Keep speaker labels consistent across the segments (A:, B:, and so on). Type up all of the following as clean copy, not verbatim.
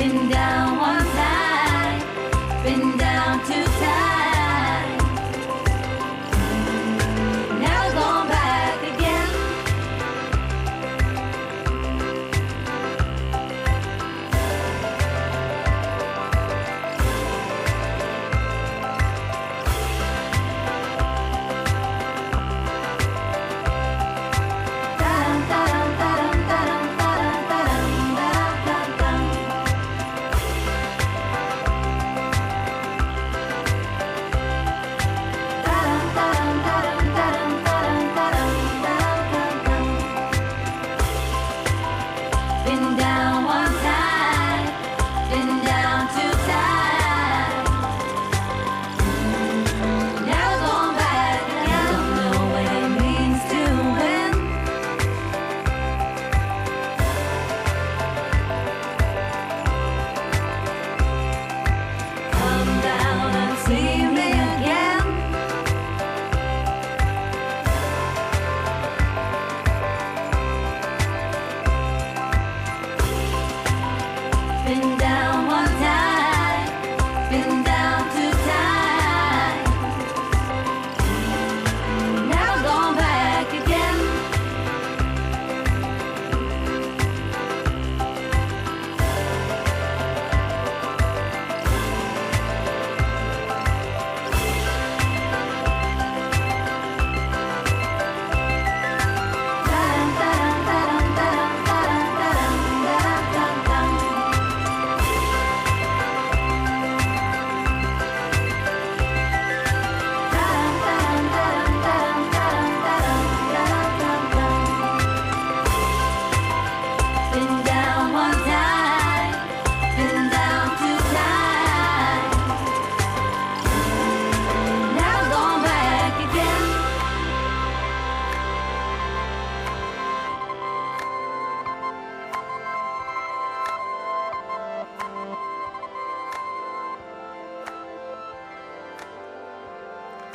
A: Been down one time, been down two times, never going back again. Been down one time, been down two times, never going back again. Don't know what it means to win. Come down and see me again. Been down one time, been down two times, never going back again. Been down one time, been down two times, never going back again.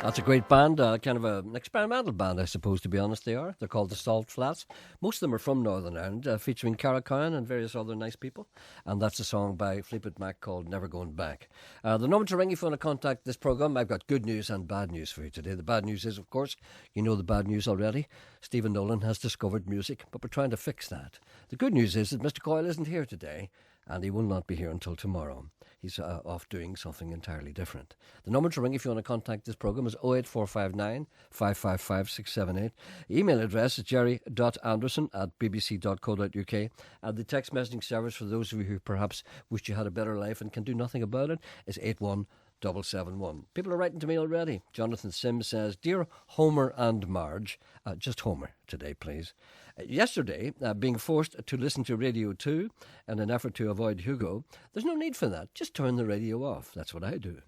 B: That's a great band, kind of an experimental band, I suppose, to be honest they are. They're called the Salt Flats. Most of them are from Northern Ireland, featuring Cara Cowan and various other nice people. And that's a song by Fleetwood Mac called Never Going Back. The number to ring if you want to contact this programme, I've got good news and bad news for you today. The bad news is, of course, you know the bad news already. Stephen Nolan has discovered music, but we're trying to fix that. The good news is that Mr. Coyle isn't here today, and he will not be here until tomorrow. He's off doing something entirely different. The number to ring if you want to contact this programme is 08459 555 678. Email address is jerry.anderson@bbc.co.uk. And the text messaging service for those of you who perhaps wish you had a better life and can do nothing about it is 81771. People are writing to me already. Jonathan Sims says, Dear Homer and Marge, just Homer today, please. Yesterday, being forced to listen to Radio 2 in an effort to avoid Hugo, there's no need for that. Just turn the radio off. That's what I do.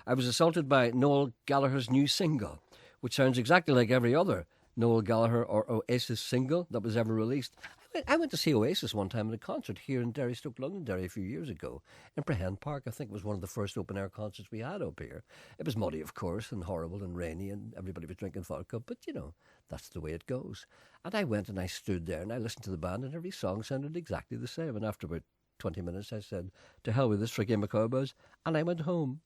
B: I was assaulted by Noel Gallagher's new single, which sounds exactly like every other Noel Gallagher or Oasis single that was ever released. I went to see Oasis one time at a concert here in Derry, Stoke, Londonderry a few years ago in Prehen Park. I think it was one of the first open-air concerts we had up here. It was muddy, of course, and horrible and rainy, and everybody was drinking vodka, but, you know, that's the way it goes. And I went and I stood there and I listened to the band, and every song sounded exactly the same. And after about 20 minutes, I said, to hell with this for a game of cowboys, and I went home.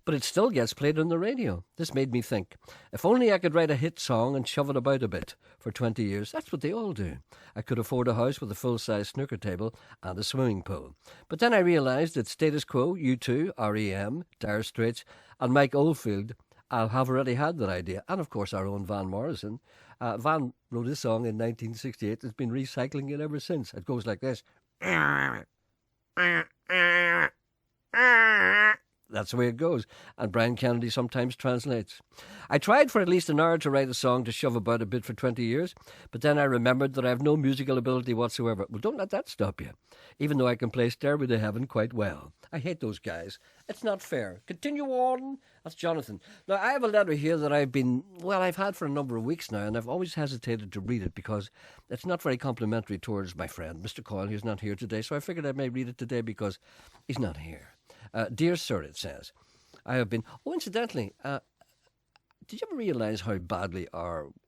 B: But it still gets played on the radio. This made me think, if only I could write a hit song and shove it about a bit for 20 years. That's what they all do. I could afford a house with a full-size snooker table and a swimming pool. But then I realised that Status Quo, U2, R.E.M., Dire Straits and Mike Oldfield have already had that idea. And, of course, our own Van Morrison. Van wrote this song in 1968. It's been recycling it ever since. It goes like this. That's the way it goes. And Brian Kennedy sometimes translates. I tried for at least an hour to write a song to shove about a bit for 20 years, but then I remembered that I have no musical ability whatsoever. Well, don't let that stop you, even though I can play Stairway to Heaven quite well. I hate those guys. It's not fair. Continue on. That's Jonathan. Now, I have a letter here that I've had for a number of weeks now, and I've always hesitated to read it because it's not very complimentary towards my friend, Mr. Coyle, who's not here today, so I figured I may read it today because he's not here. Dear Sir, it says, I have been... Oh, incidentally, did you ever realise how badly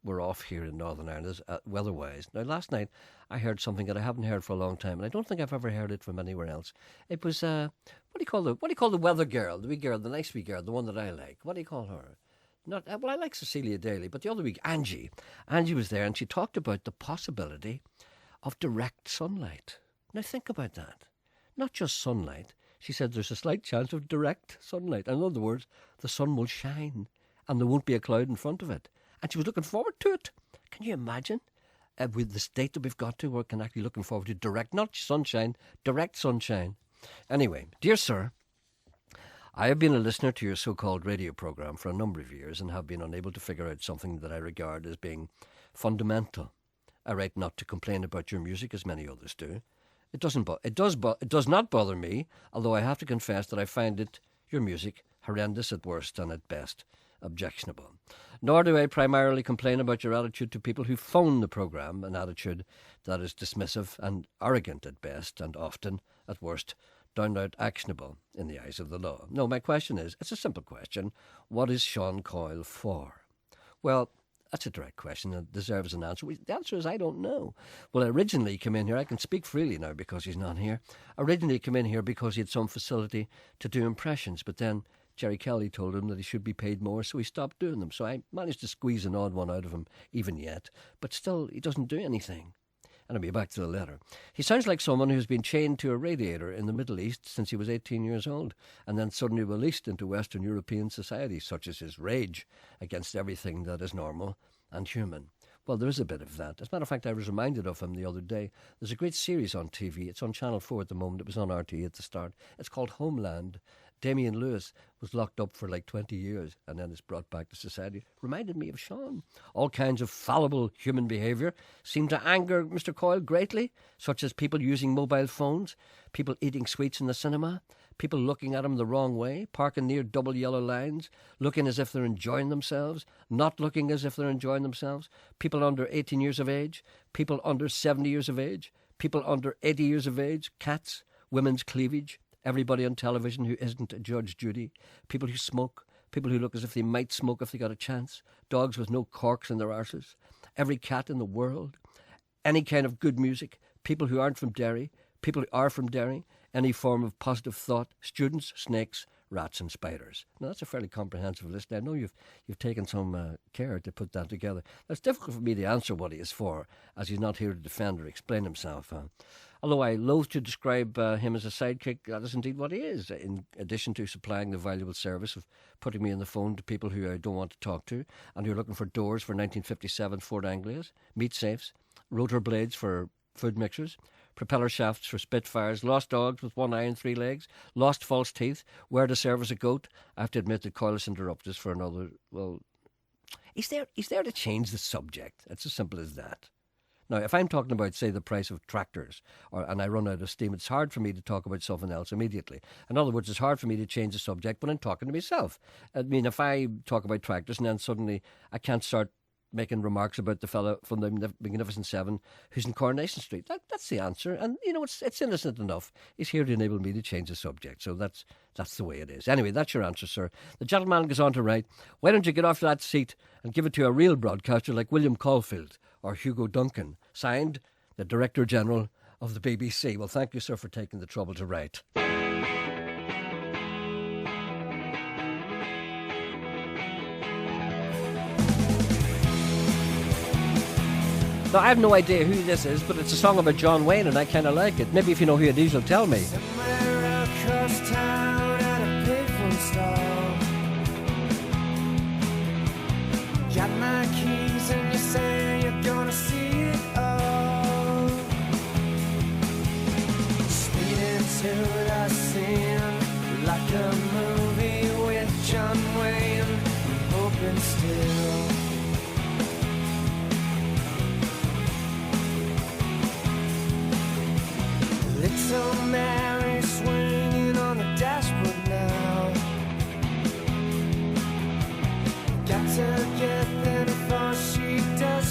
B: we're off here in Northern Ireland weather-wise? Now, last night I heard something that I haven't heard for a long time, and I don't think I've ever heard it from anywhere else. It was what do you call the weather girl, the wee girl, the nice wee girl, the one that I like? What do you call her? Not well, I like Cecilia Daly, but the other week Angie was there, and she talked about the possibility of direct sunlight. Now think about that. Not just sunlight. She said there's a slight chance of direct sunlight. In other words, the sun will shine and there won't be a cloud in front of it. And she was looking forward to it. Can you imagine? With the state that we've got to, we're actually looking forward to direct, not sunshine, direct sunshine. Anyway, dear sir, I have been a listener to your so-called radio programme for a number of years and have been unable to figure out something that I regard as being fundamental. I write not to complain about your music as many others do. It does not bother me, although I have to confess that I find your music, horrendous at worst and at best objectionable. Nor do I primarily complain about your attitude to people who phone the programme, an attitude that is dismissive and arrogant at best and often, at worst, downright actionable in the eyes of the law. No, my question is, it's a simple question. What is Sean Coyle for? Well, that's a direct question that deserves an answer. The answer is I don't know. Well, originally he came in here, I can speak freely now because he's not here. Originally he came in here because he had some facility to do impressions, but then Gerry Kelly told him that he should be paid more, so he stopped doing them. So I managed to squeeze an odd one out of him even yet, but still he doesn't do anything. And I'll be back to the letter. He sounds like someone who's been chained to a radiator in the Middle East since he was 18 years old and then suddenly released into Western European society, such as his rage against everything that is normal and human. Well, there is a bit of that. As a matter of fact, I was reminded of him the other day. There's a great series on TV. It's on Channel 4 at the moment. It was on RT at the start. It's called Homeland. Damian Lewis was locked up for like 20 years and then is brought back to society. Reminded me of Sean. All kinds of fallible human behaviour seemed to anger Mr. Coyle greatly, such as people using mobile phones, people eating sweets in the cinema, people looking at him the wrong way, parking near double yellow lines, looking as if they're enjoying themselves, not looking as if they're enjoying themselves, people under 18 years of age, people under 70 years of age, people under 80 years of age, cats, women's cleavage, everybody on television who isn't a Judge Judy, people who smoke, people who look as if they might smoke if they got a chance, dogs with no corks in their arses, every cat in the world, any kind of good music, people who aren't from Derry, people who are from Derry, any form of positive thought, students, snakes, rats and spiders. Now, that's a fairly comprehensive list. I know you've taken some care to put that together. Now, it's difficult for me to answer what he is for, as he's not here to defend or explain himself. Although I loathe to describe him as a sidekick, that is indeed what he is, in addition to supplying the valuable service of putting me on the phone to people who I don't want to talk to and who are looking for doors for 1957 Ford Anglias, meat safes, rotor blades for food mixers, propeller shafts for Spitfires, lost dogs with one eye and three legs, lost false teeth, where to serve as a goat. I have to admit that Coyle has interrupted us for another, well, he's there to change the subject. It's as simple as that. Now, if I'm talking about, say, the price of tractors, and I run out of steam, it's hard for me to talk about something else immediately. In other words, it's hard for me to change the subject when I'm talking to myself. I mean, if I talk about tractors and then suddenly I can't start making remarks about the fellow from the Magnificent Seven who's in Coronation Street. That's the answer. And, you know, it's innocent enough. He's here to enable me to change the subject. So that's the way it is. Anyway, that's your answer, sir. The gentleman goes on to write, why don't you get off that seat and give it to a real broadcaster like William Caulfield or Hugo Duncan? Signed, the Director General of the BBC. Well, thank you, sir, for taking the trouble to write. Now, I have no idea who this is, but it's a song about John Wayne, and I kind of like it. Maybe if you know who it is, you'll tell me.
C: Somewhere across town at a payphone stall, got my keys and you say you're gonna see it all. Speeding to the scene like a movie with John Wayne. I'm hoping still. Little Mary swinging on the dashboard now. Got to get there before she does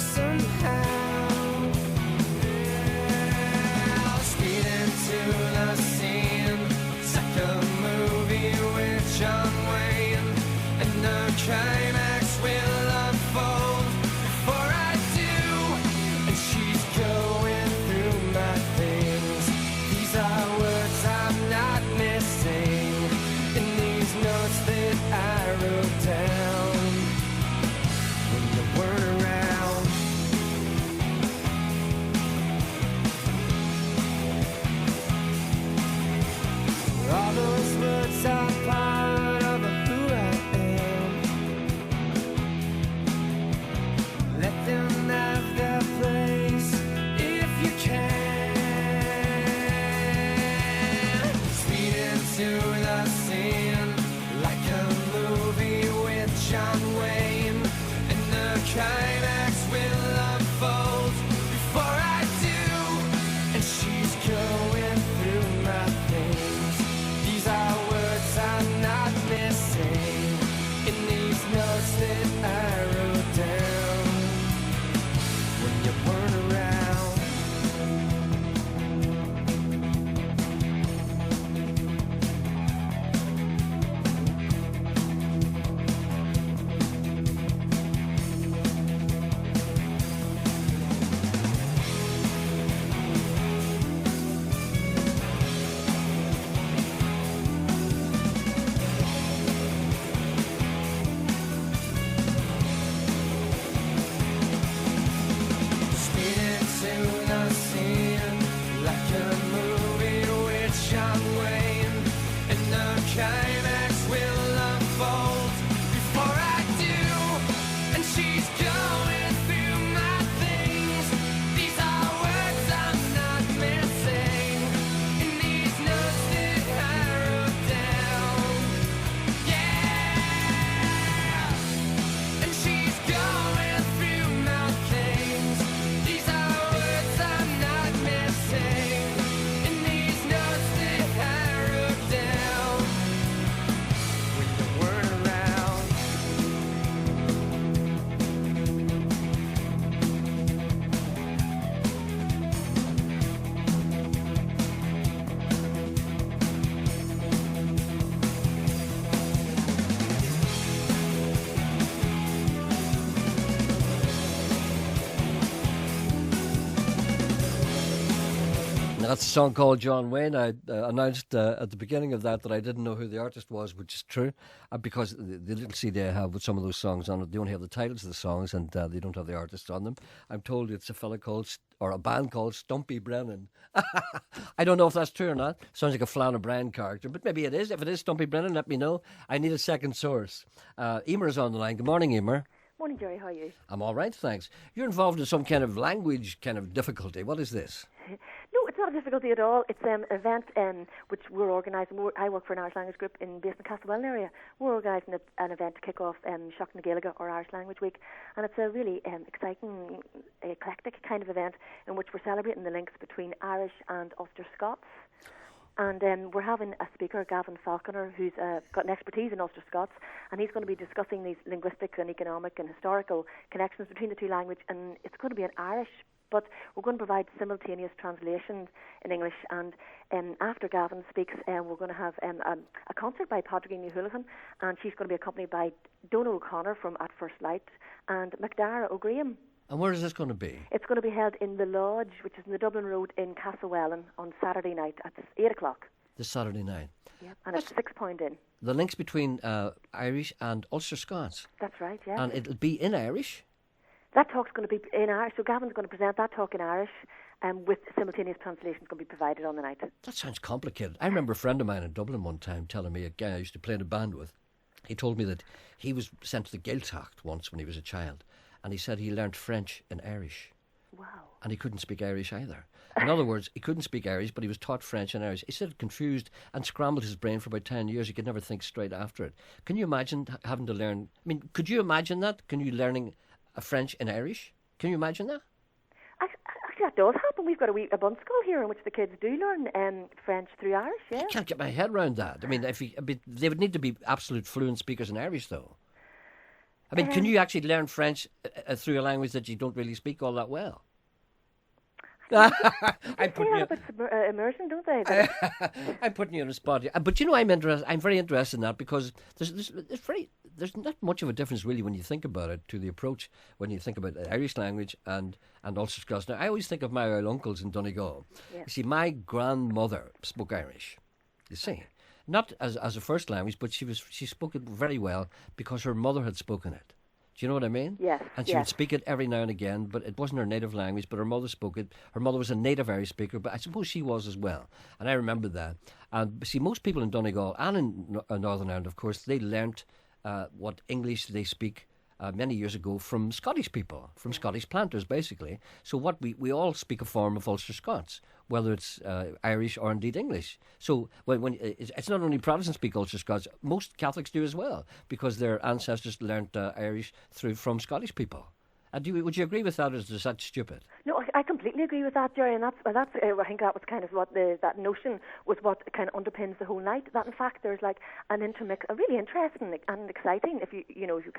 B: That's a song called John Wayne. I announced at the beginning of that I didn't know who the artist was, which is true, because the little CD I have with some of those songs on it, they only have the titles of the songs and they don't have the artists on them. I'm told it's a fella called, or a band called Stumpy Brennan. I don't know if that's true or not. Sounds like a Flann O'Brien character, but maybe it is. If it is Stumpy Brennan, let me know. I need a second source. Emer is on the line. Good morning, Emer.
D: Morning, Gerry. How are you?
B: I'm all right, thanks. You're involved in some kind of language kind of difficulty. What is this?
D: No, it's not a difficulty at all. It's an event which we're organising. I work for an Irish language group based in Castlewellan area. We're organising an event to kick off Seacht na Gaeilge, or Irish Language Week, and it's a really exciting, eclectic kind of event in which we're celebrating the links between Irish and Ulster Scots. And we're having a speaker, Gavin Falconer, who's got an expertise in Ulster Scots, and he's going to be discussing these linguistic and economic and historical connections between the two languages, and it's going to be in Irish, but we're going to provide simultaneous translations in English. And after Gavin speaks, we're going to have a concert by Padraig Houlihan, and she's going to be accompanied by Donal O'Connor from At First Light and MacDara O'Graham.
B: And where is this going to be?
D: It's going to be held in the Lodge, which is in the Dublin Road in Castlewellan, on Saturday night at 8 o'clock.
B: This Saturday night?
D: Yeah, and it's £6 in.
B: The links between Irish and Ulster Scots?
D: That's right, yeah.
B: And it'll be in Irish?
D: That talk's going to be in Irish, so Gavin's going to present that talk in Irish, with simultaneous translations going to be provided on the night.
B: That sounds complicated. I remember a friend of mine in Dublin one time telling me, a guy I used to play in a band with, he told me that he was sent to the Gaeltacht once when he was a child, and he said he learnt French in Irish.
D: Wow.
B: And he couldn't speak Irish either. In other words, he couldn't speak Irish, but he was taught French and Irish. He said it confused and scrambled his brain for about 10 years. He could never think straight after it. Can you imagine having to learn... I mean, could you imagine that? Can you learning a French in Irish? Can you imagine that?
D: Actually, that does happen. We've got a bund school here in which the kids do learn French through Irish, yeah.
B: I can't get my head around that. I mean, they would need to be absolute fluent speakers in Irish, though. I mean, can you actually learn French through a language that you don't really speak all that well? I'm putting you.
D: Immersion, don't they?
B: I'm putting you on the spot here. But you know, I'm very interested in that because there's not much of a difference really when you think about it to the approach when you think about the Irish language and Ulster Scots. Now, I always think of my old uncles in Donegal. Yeah. You see, my grandmother spoke Irish. You see, not as a first language, but she spoke it very well because her mother had spoken it. Do you know what I mean?
D: Yes.
B: And she would speak it every now and again, but it wasn't her native language, but her mother spoke it. Her mother was a native Irish speaker, but I suppose she was as well. And I remember that. And see, most people in Donegal and in Northern Ireland, of course, they learnt what English they speak many years ago from Scottish people, from Scottish planters, basically. So what we all speak a form of Ulster Scots, whether it's Irish or indeed English. So when it's not only Protestants speak Ulster Scots, most Catholics do as well, because their ancestors learnt Irish from Scottish people. Would you agree with that, or is that stupid?
D: No, I completely agree with that, Gerry, and that's I think that was kind of what that notion was, what kind of underpins the whole night. That in fact there's like an intermix, a really interesting and exciting, if you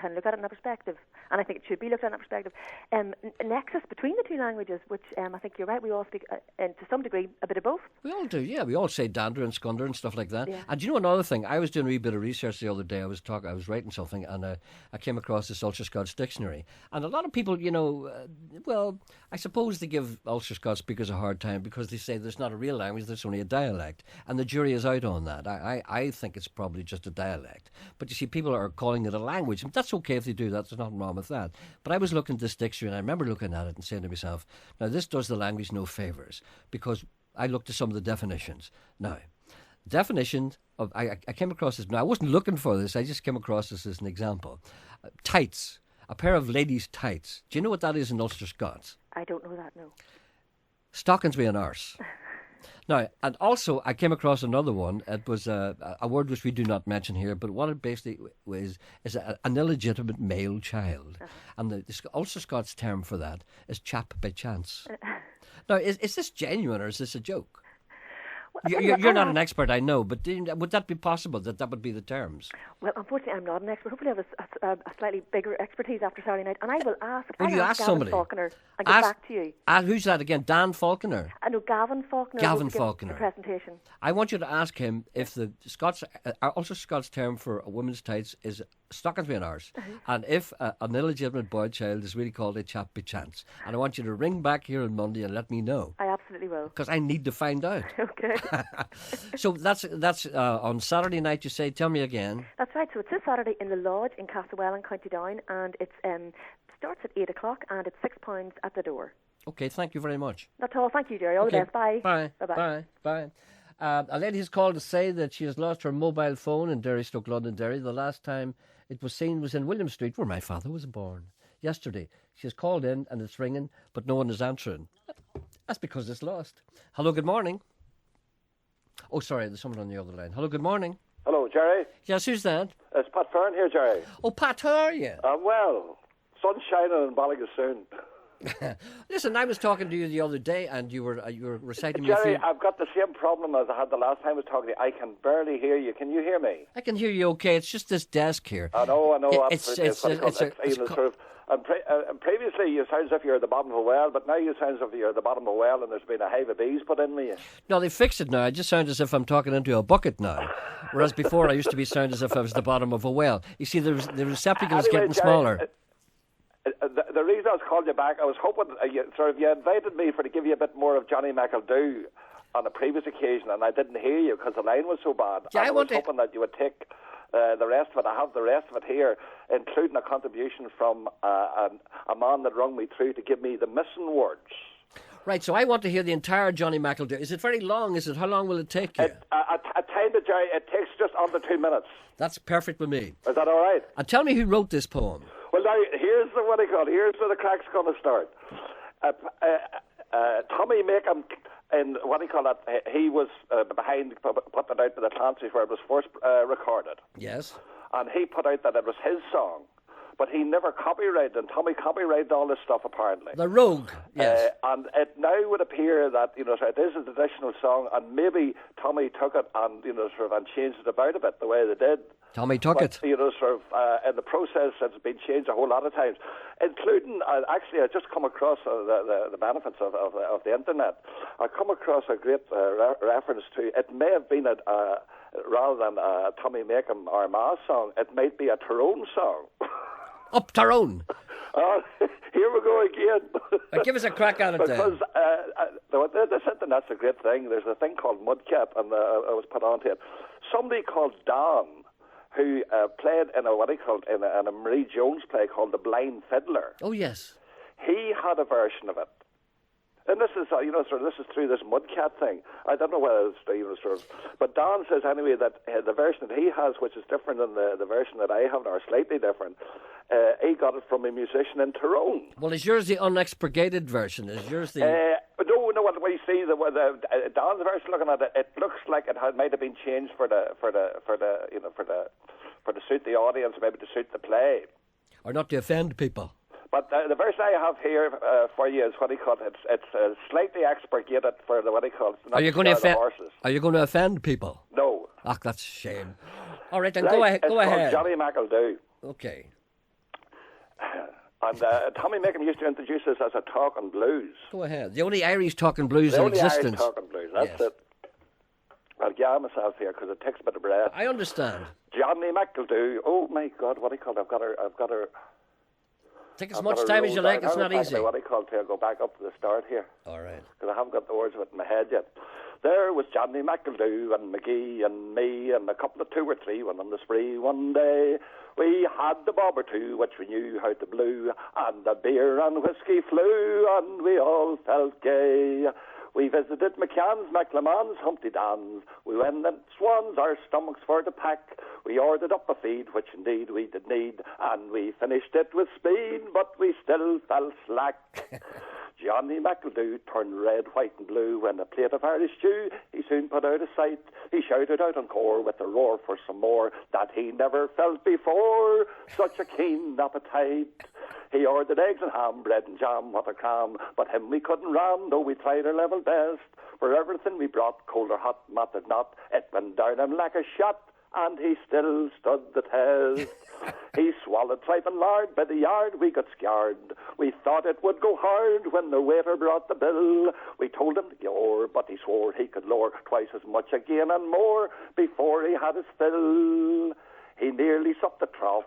D: can look at it in that perspective, and I think it should be looked at in that perspective, nexus between the two languages, which I think you're right, we all speak to some degree a bit of both.
B: We all do, yeah. We all say dander and scunder and stuff like that.
D: Yeah.
B: And do you know another thing? I was doing a wee bit of research the other day. I was writing something, and I came across this Ulster Scots dictionary, and a lot of people, well, I suppose they give Ulster Scots speakers a hard time because they say there's not a real language, there's only a dialect. And the jury is out on that. I think it's probably just a dialect. But you see, people are calling it a language. And that's okay if they do that. There's nothing wrong with that. But I was looking at this dictionary, and I remember looking at it and saying to myself, now this does the language no favours, because I looked at some of the definitions. Now, definition of... I came across this. Now, I wasn't looking for this. I just came across this as an example. Tights. A pair of ladies' tights. Do you know what that is in Ulster Scots?
D: I don't know that, no.
B: Stockings with an arse. Now, and also I came across another one. It was a word which we do not mention here, but what it basically is an illegitimate male child. And the Ulster Scots term for that is chap by chance. Now, is this genuine or is this a joke? You're not an expert, I know, but would that be possible, that would be the terms?
D: Well, unfortunately, I'm not an expert. Hopefully I have a slightly bigger expertise after Saturday night, and I will ask.
B: Will you ask somebody?
D: Falconer and get back to you.
B: Who's that again? Dan Falconer?
D: No, Gavin Falconer.
B: Gavin Falconer.
D: The presentation.
B: I want you to ask him if the Ulster Scots term for a woman's tights is stockings with an arse, and if an illegitimate boy child is really called a chap by chance. And I want you to ring back here on Monday and let me know.
D: I absolutely absolutely will.
B: Because I need to find out.
D: Okay.
B: So that's on Saturday night, you say. Tell me again.
D: That's right. So it's this Saturday in the Lodge in Castlewellan, County Down, and it starts at 8 o'clock and it's £6 at the door.
B: Okay, thank you very much.
D: That's all. Thank you, Gerry. All the best. Bye.
B: Bye.
D: Bye-bye.
B: Bye. A lady has called to say that she has lost her mobile phone in Derry, Stoke Londonderry. The last time it was seen was in William Street, where my father was born, yesterday. She has called in and it's ringing, but no one is answering. That's because it's lost. Hello, good morning. Oh, sorry, there's someone on the other line. Hello, good morning.
E: Hello, Gerry.
B: Yes, who's that?
E: It's Pat Fern here, Gerry.
B: Oh, Pat, how are you?
E: Well, sun's shining in Ballygassoon.
B: Listen, I was talking to you the other day and you were reciting me a
E: Gerry,
B: few...
E: I've got the same problem as I had the last time I was talking to you. I can barely hear you. Can you hear me?
B: I can hear you okay. It's just this desk here.
E: I know. Previously you sound as if you're at the bottom of a well, but now you sound as if you're at the bottom of a well and there's been a hive of bees put in me.
B: No, they fixed it now. I just sound as if I'm talking into a bucket now. Whereas before I used to sound as if I was the bottom of a well. You see, the receptacle is getting
E: Gerry,
B: smaller.
E: The reason I was calling you back, I was hoping you invited me to give you a bit more of Johnny McEldew on a previous occasion, and I didn't hear you because the line was so bad.
B: Yeah,
E: I was hoping that you would take the rest of it. I have the rest of it here, including a contribution from a man that rung me through to give me the missing words.
B: Right, so I want to hear the entire Johnny McEldew. Is it very long? How long will it take you?
E: At times, Jerry, it takes just under 2 minutes.
B: That's perfect with me.
E: Is that all right?
B: And tell me who wrote this poem.
E: Well, now, here's where the crack's going to start. Tommy Macom, he was behind putting it out by the Clancy's where it was first recorded.
B: Yes.
E: And he put out that it was his song. But he never copyrighted, and Tommy copyrighted all this stuff, apparently.
B: The Rogue, yes.
E: And it now would appear that, it is a traditional song, and maybe Tommy took it and, and changed it about a bit, the way they did.
B: Tommy took it.
E: In the process, it's been changed a whole lot of times, including, actually, I just come across the benefits of the internet. I come across a great reference to, it may have been rather than a Tommy Macom Armagh song, it might be a Tyrone song.
B: Up Tyrone.
E: Here we go again.
B: Give us a crack at it
E: because,
B: then.
E: This internet's a great thing. There's a thing called Mudcat, and I was put onto it. Somebody called Don, who played in a Marie Jones play called The Blind Fiddler.
B: Oh, yes.
E: He had a version of it. And this is, this is through this Mudcat thing. I don't know whether it's, but Don says anyway that the version that he has, which is different than the version that I have, or slightly different, he got it from a musician in Tyrone.
B: Well, is yours the unexpurgated version? Is yours the...
E: No, what we see, Don's version, looking at it, it looks like it might have been changed for to suit the audience, maybe to suit the play.
B: Or not to offend people.
E: But the version I have here for you is what he called it. It's slightly expurgated for what he calls.
B: Are you going to offend people?
E: No.
B: Ach, that's a shame. All right, then go ahead.
E: It's called Johnny McEldew.
B: Okay.
E: And Tommy Macom used to introduce this as a talking blues.
B: Go ahead. The only Irish talking blues in existence.
E: The only Irish talking blues. That's it. I'll get myself here because it takes a bit of breath.
B: I understand.
E: Johnny McEldew. Oh my God, what do you call it? I've got her.
B: Take as much time as you like. It's not easy.
E: What do you call it? I'll go back up to the start here.
B: All right.
E: Because I haven't got the words of it in my head yet. There was Johnny McEldew and McGee and me and a couple of 2 or 3 went on the spree one day. We had the bob or two, which we knew how to blew, and the beer and whiskey flew, and we all felt gay. We visited McCann's, McLemon's, Humpty Dan's. We went in Swans, our stomachs for the pack. We ordered up a feed, which indeed we did need, and we finished it with speed, but we still fell slack. Johnny McEldew turned red, white and blue when a plate of Irish stew he soon put out of sight. He shouted out encore with a roar for some more that he never felt before, such a keen appetite. He ordered eggs and ham, bread and jam, what a cram, but him we couldn't ram, though we tried our level best. For everything we brought, cold or hot, mattered not, it went down him like a shot, and he still stood the test. He swallowed tripe and lard by the yard, we got scared. We thought it would go hard when the waiter brought the bill. We told him to gore, but he swore he could lower twice as much again and more before he had his fill. He nearly supped the trough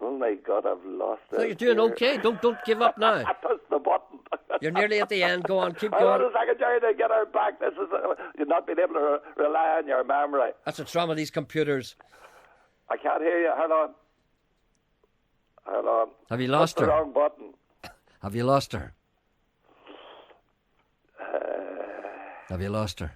E: Oh my God, I've lost it.
B: So you're doing okay. Don't give up now.
E: I pushed the button.
B: You're nearly at the end. Go on, keep
E: Hold on
B: going.
E: a second, Gerry, to get her back. This is you're not being able to rely on your memory.
B: That's what's wrong with these computers.
E: I can't hear you. Hold on. Hold on.
B: Have you lost
E: Push
B: her?
E: the wrong button.
B: Have you lost her? Have you lost her?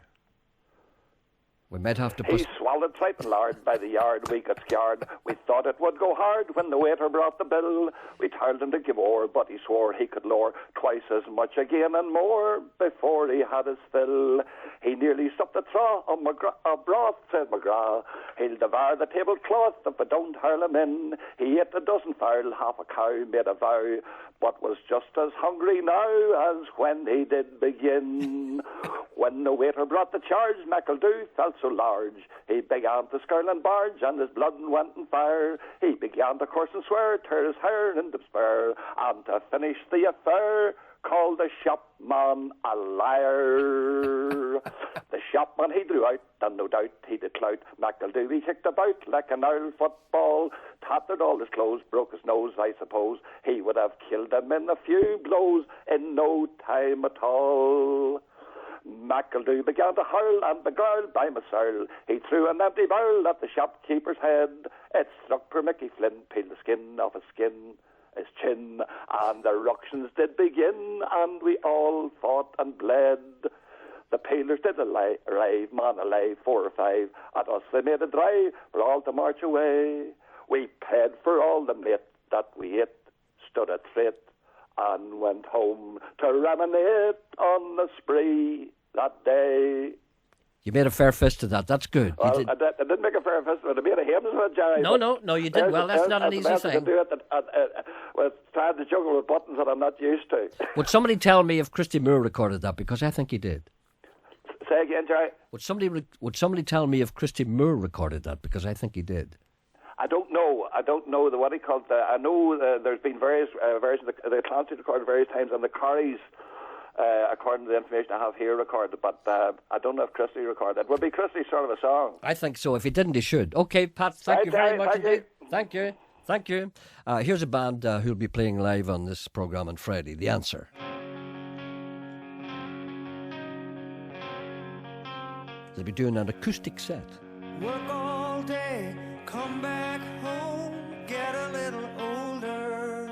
B: We might have to
E: He
B: push.
E: swallowed tripe and lard by the yard. We got scared. We thought it would go hard when the waiter brought the bill. We told him to give o'er, but he swore he could lower twice as much again and more before he had his fill. He nearly supped a trough of broth, said McGrath. He'll devour the tablecloth if we don't hurl him in. He ate a dozen fowl, half a cow, made a vow, but was just as hungry now as when he did begin. When the waiter brought the charge, McEldew felt so large. He began to skirl and barge, and his blood went in fire. He began to curse and swear, tear his hair in despair, and to finish the affair, called the shopman a liar. The shopman he drew out, and no doubt he did clout. McEldew he kicked about like an owl football, tattered all his clothes, broke his nose, I suppose. He would have killed him in a few blows in no time at all. McEldew began to howl, and beguiled by Masearle, he threw an empty bowl at the shopkeeper's head. It struck poor Mickey Flynn, peeled the skin off his chin, and the ructions did begin, and we all fought and bled. The peelers did arrive, man alive, 4 or 5. At us they made a drive, for all to march away. We paid for all the meat that we ate, stood a treat, and went home to reminisce on the spree that day.
B: You made a fair fist of that. That's good.
E: Well, I didn't make a fair fist, but I made a hymns with it, Gerry.
B: No, you did well. That's not an easy thing.
E: To do it with trying to juggle with buttons that I'm not used to.
B: Would somebody tell me if Christy Moore recorded that? Because I think he did.
E: Say again, Gerry.
B: Would somebody tell me if Christy Moore recorded that? Because I think he did.
E: I don't know. What he called. I know there's been various versions. The Clancy recorded various times, and the Corries, according to the information I have here, recorded. But I don't know if Christy recorded it. Would be Christy's sort of a song.
B: I think so. If he didn't, he should. Okay, Pat. Thank you very much indeed. Thank you. Thank you. Here's a band who'll be playing live on this programme on Friday. The Answer. They'll be doing an acoustic set.
C: Work all day, come back home, get a little older.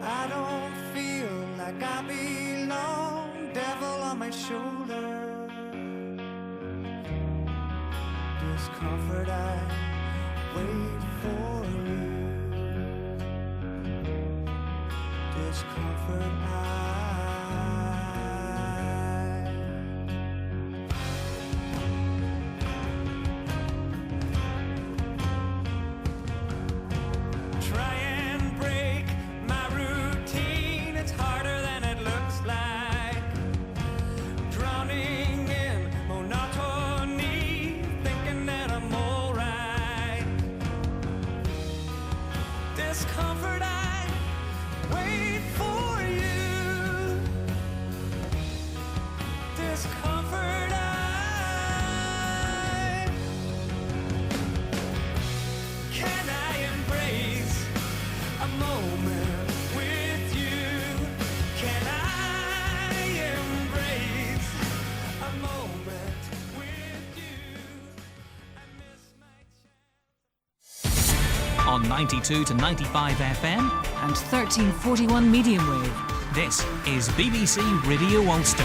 C: I don't feel like I belong, devil on my shoulder. Discomfort, I wait for you. Discomfort, discomfort, I wait for you. Discomfort, can I embrace a moment with you? Can I embrace a moment with you? I miss my
F: on 92 to 95 FM
G: and 1341 medium wave.
F: This is BBC Radio Ulster.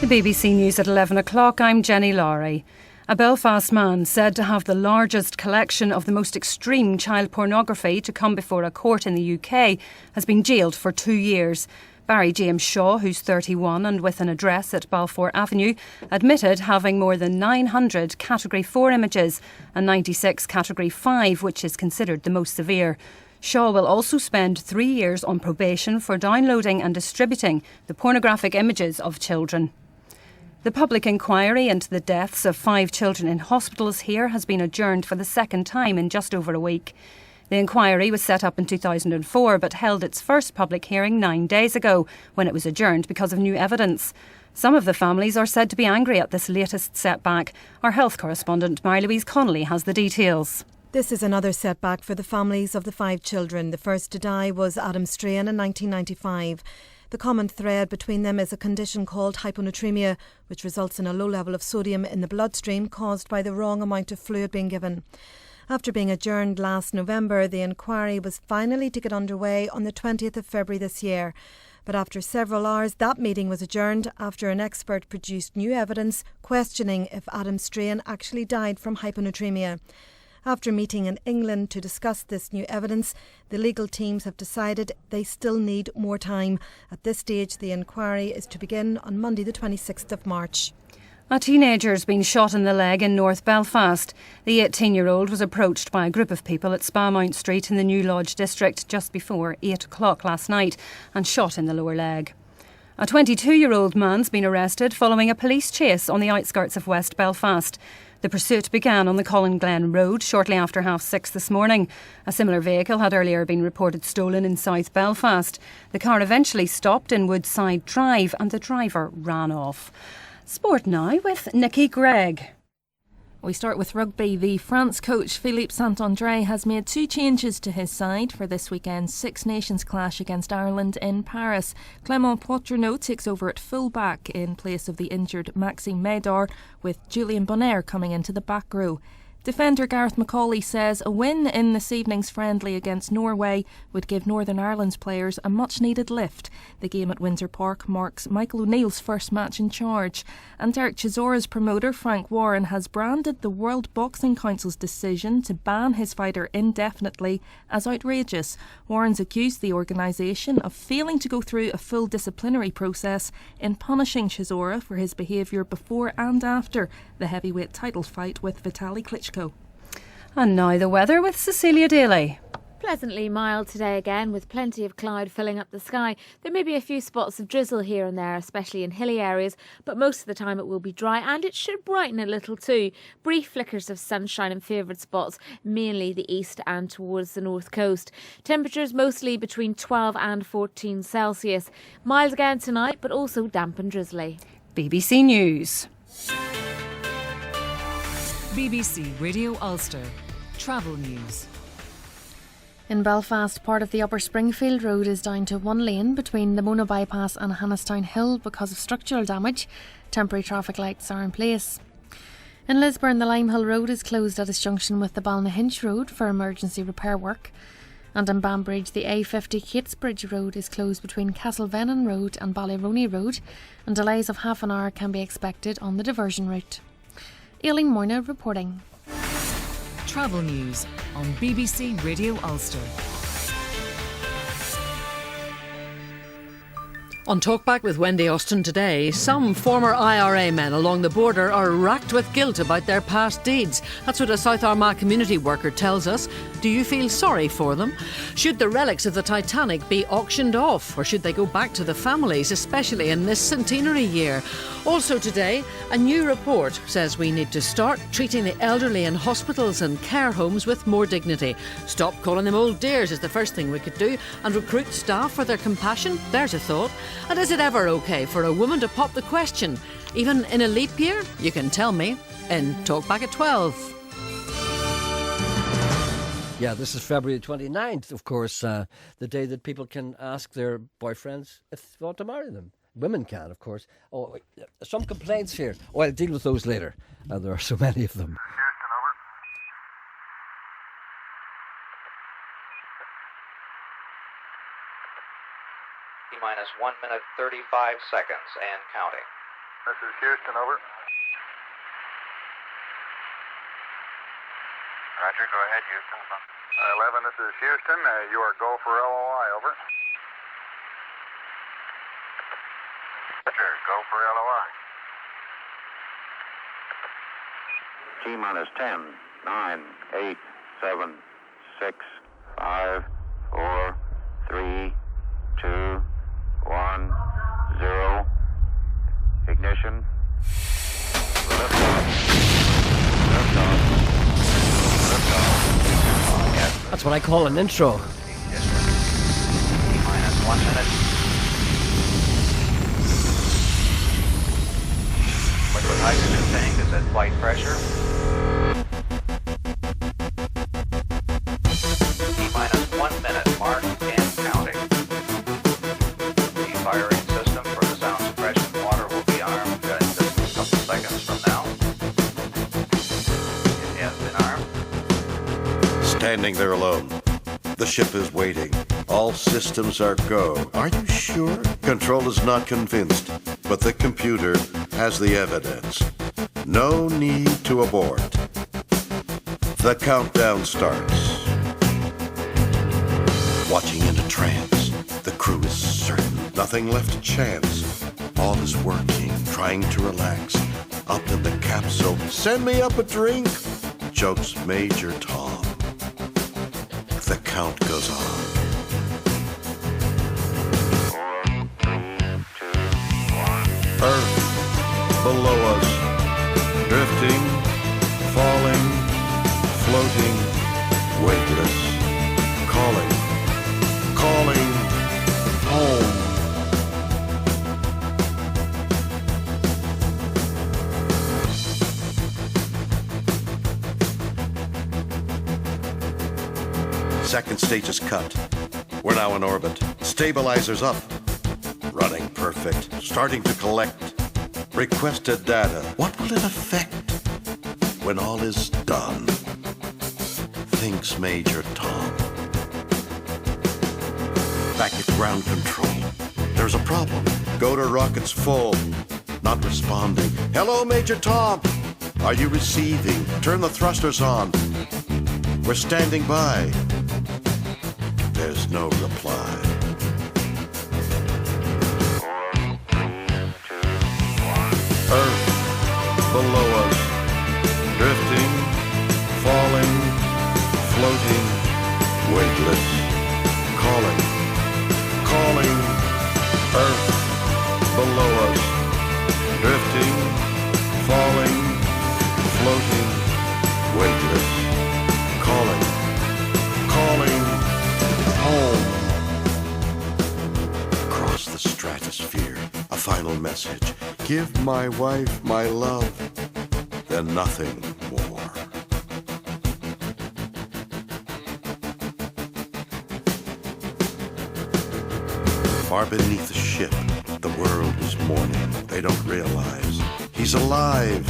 G: The BBC News at 11 o'clock. I'm Jenny Lowry. A Belfast man said to have the largest collection of the most extreme child pornography to come before a court in the UK has been jailed for 2 years. Barry James Shaw, who's 31 and with an address at Balfour Avenue, admitted having more than 900 Category 4 images and 96 Category 5, which is considered the most severe. Shaw will also spend 3 years on probation for downloading and distributing the pornographic images of children. The public inquiry into the deaths of 5 children in hospitals here has been adjourned for the second time in just over a week. The inquiry was set up in 2004 but held its first public hearing 9 days ago when it was adjourned because of new evidence. Some of the families are said to be angry at this latest setback. Our health correspondent Mary-Louise Connolly has the details.
H: This is another setback for the families of the 5 children. The first to die was Adam Strahan in 1995. The common thread between them is a condition called hyponatremia, which results in a low level of sodium in the bloodstream caused by the wrong amount of fluid being given. After being adjourned last November, the inquiry was finally to get underway on the 20th of February this year. But after several hours, that meeting was adjourned after an expert produced new evidence questioning if Adam Strahan actually died from hyponatremia. After meeting in England to discuss this new evidence, the legal teams have decided they still need more time. At this stage, the inquiry is to begin on Monday the 26th of March.
G: A teenager has been shot in the leg in North Belfast. The 18-year-old was approached by a group of people at Spamount Street in the New Lodge district just before 8 o'clock last night and shot in the lower leg. A 22-year-old man's been arrested following a police chase on the outskirts of West Belfast. The pursuit began on the Colin Glen Road shortly after 6:30 this morning. A similar vehicle had earlier been reported stolen in South Belfast. The car eventually stopped in Woodside Drive and the driver ran off. Sport now with Nikki Gregg.
I: We start with rugby. The France coach Philippe Saint-André has made 2 changes to his side for this weekend's Six Nations clash against Ireland in Paris. Clément Poitrenaud takes over at full-back in place of the injured Maxime Médard, with Julien Bonner coming into the back row. Defender Gareth McCauley says a win in this evening's friendly against Norway would give Northern Ireland's players a much-needed lift. The game at Windsor Park marks Michael O'Neill's first match in charge. And Derek Chisora's promoter Frank Warren has branded the World Boxing Council's decision to ban his fighter indefinitely as outrageous. Warren's accused the organisation of failing to go through a full disciplinary process in punishing Chisora for his behaviour before and after the heavyweight title fight with Vitaly Klitschko.
G: And now the weather with Cecilia Daly.
J: Pleasantly mild today again, with plenty of cloud filling up the sky. There may be a few spots of drizzle here and there, especially in hilly areas, but most of the time it will be dry and it should brighten a little too. Brief flickers of sunshine in favoured spots, mainly the east and towards the north coast. Temperatures mostly between 12 and 14 Celsius. Mild again tonight, but also damp and drizzly.
G: BBC News.
K: BBC Radio Ulster. Travel news.
L: In Belfast, part of the Upper Springfield Road is down to 1 lane between the Mona Bypass and Hannistown Hill because of structural damage. Temporary traffic lights are in place. In Lisburn, the Limehill Road is closed at its junction with the Balnahinch Road for emergency repair work. And in Banbridge, the A50 Catesbridge Road is closed between Castlevenon Road and Ballyroney Road, and delays of half an hour can be expected on the diversion route. Aileen Moyna reporting.
K: Travel news on BBC Radio Ulster.
M: On Talkback with Wendy Austin today, some former IRA men along the border are racked with guilt about their past deeds. That's what a South Armagh community worker tells us. Do you feel sorry for them? Should the relics of the Titanic be auctioned off, or should they go back to the families, especially in this centenary year? Also today, a new report says we need to start treating the elderly in hospitals and care homes with more dignity. Stop calling them old dears is the first thing we could do, and recruit staff for their compassion. There's a thought. And is it ever okay for a woman to pop the question, even in a leap year? You can tell me in Talkback at 12.
B: Yeah, this is February 29th, of course, the day that people can ask their boyfriends if they want to marry them. Women can, of course. Oh, some complaints here. Oh, I'll deal with those later. There are so many of them.
N: Minus 1 minute 35 seconds and counting.
O: This is Houston, over. Roger, go ahead, Houston. 11, this is Houston. You are go for LOI, over. Roger, go for LOI.
P: T minus 10, 9, 8, 7, 6, 5, 4, 3, 2, 1, 0. Ignition. Liftoff. Liftoff. Liftoff. Yes.
B: That's what I call an intro.
N: Yes, sir. T minus 1 minute. flight pressure. T-minus 1 minute mark and counting. The firing system for the sound suppression water will be armed in just a couple seconds from now. It has been armed.
Q: Standing there alone. The ship is waiting. All systems are go. Are you sure? Control is not convinced, but the computer has the evidence. No need to abort. The countdown starts. Watching in a trance, the crew is certain. Nothing left to chance. All is working, trying to relax. Up in the capsule, send me up a drink, jokes Major Tom. The count goes on. 4, 3, 2, 1. Earth below us, drifting, falling, floating, weightless, calling, calling, home. Second stage is cut. We're now in orbit. Stabilizers up. Running perfect. Starting to collect. Requested data. What will it affect when all is done? Thinks Major Tom. Back at ground control. There's a problem. Go to rockets full. Not responding. Hello, Major Tom. Are you receiving? Turn the thrusters on. We're standing by. There's no reply. 4, 3, 2, 1. Earth below us, drifting, falling, floating, weightless, calling, calling. Earth below us, drifting, falling, floating, weightless, calling, calling. Home. Across the stratosphere, a final message. Give my wife my love, then nothing more. Far beneath the ship, the world is mourning. They don't realize he's alive.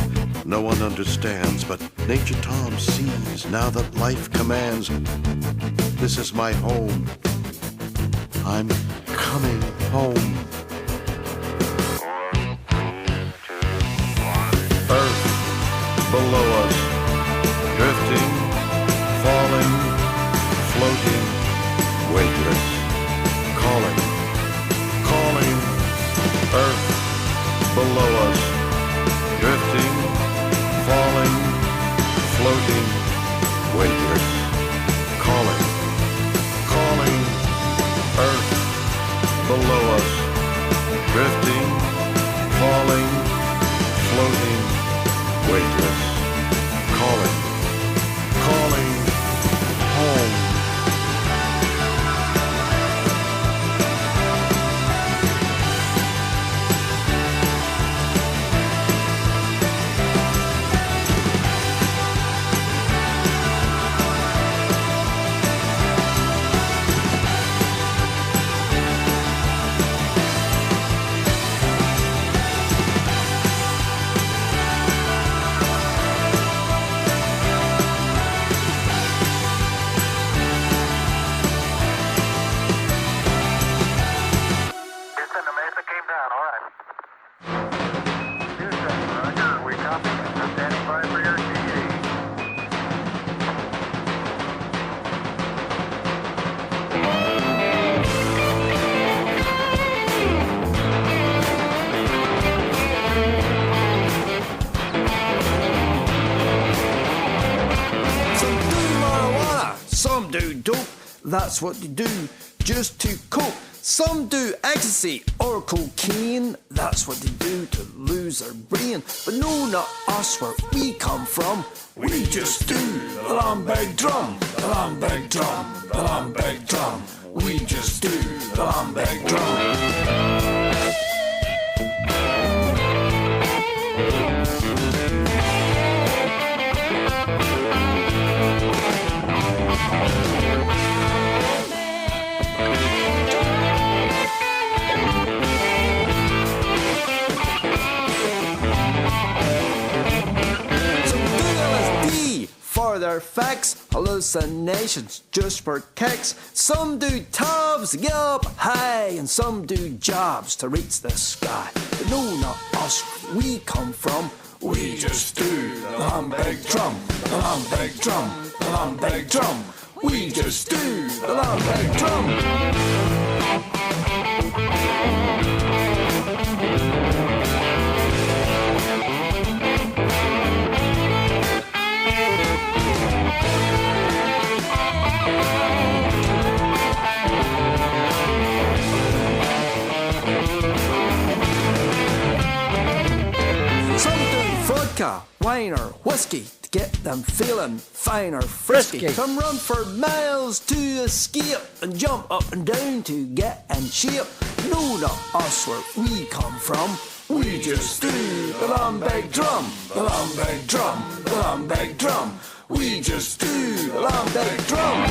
Q: No one understands, but Major Tom sees now that life commands. This is my home. I'm coming home. 4, 3, 2, 1. Earth below us, drifting, falling, floating, weightless, calling, calling. Earth below us, drifting, falling, floating, weightless, calling, calling. Earth below us, drifting, falling, floating, weightless, calling, calling, home.
R: Some do dope, that's what they do, just to cope. Some do ecstasy or cocaine, that's what they do to lose their brain. But no, not us, where we come from. We just do the long bag drum, the long bag drum, the long bag drum. We just do the long bag drum. they're facts, hallucinations just for kicks. Some do tubs to get up high, and some do jobs to reach the sky. But no, not us, we come from. We just do the long-beg drum, the long-beg drum, the long-beg drum. We just do the long-beg drum. Wine or whiskey to get them feeling fine or frisky. Some run for miles to escape and jump up and down to get in shape. No, not us where we come from. We just do the long-beg drum, the long-beg drum, the long-beg drum. We just do the long-beg drum.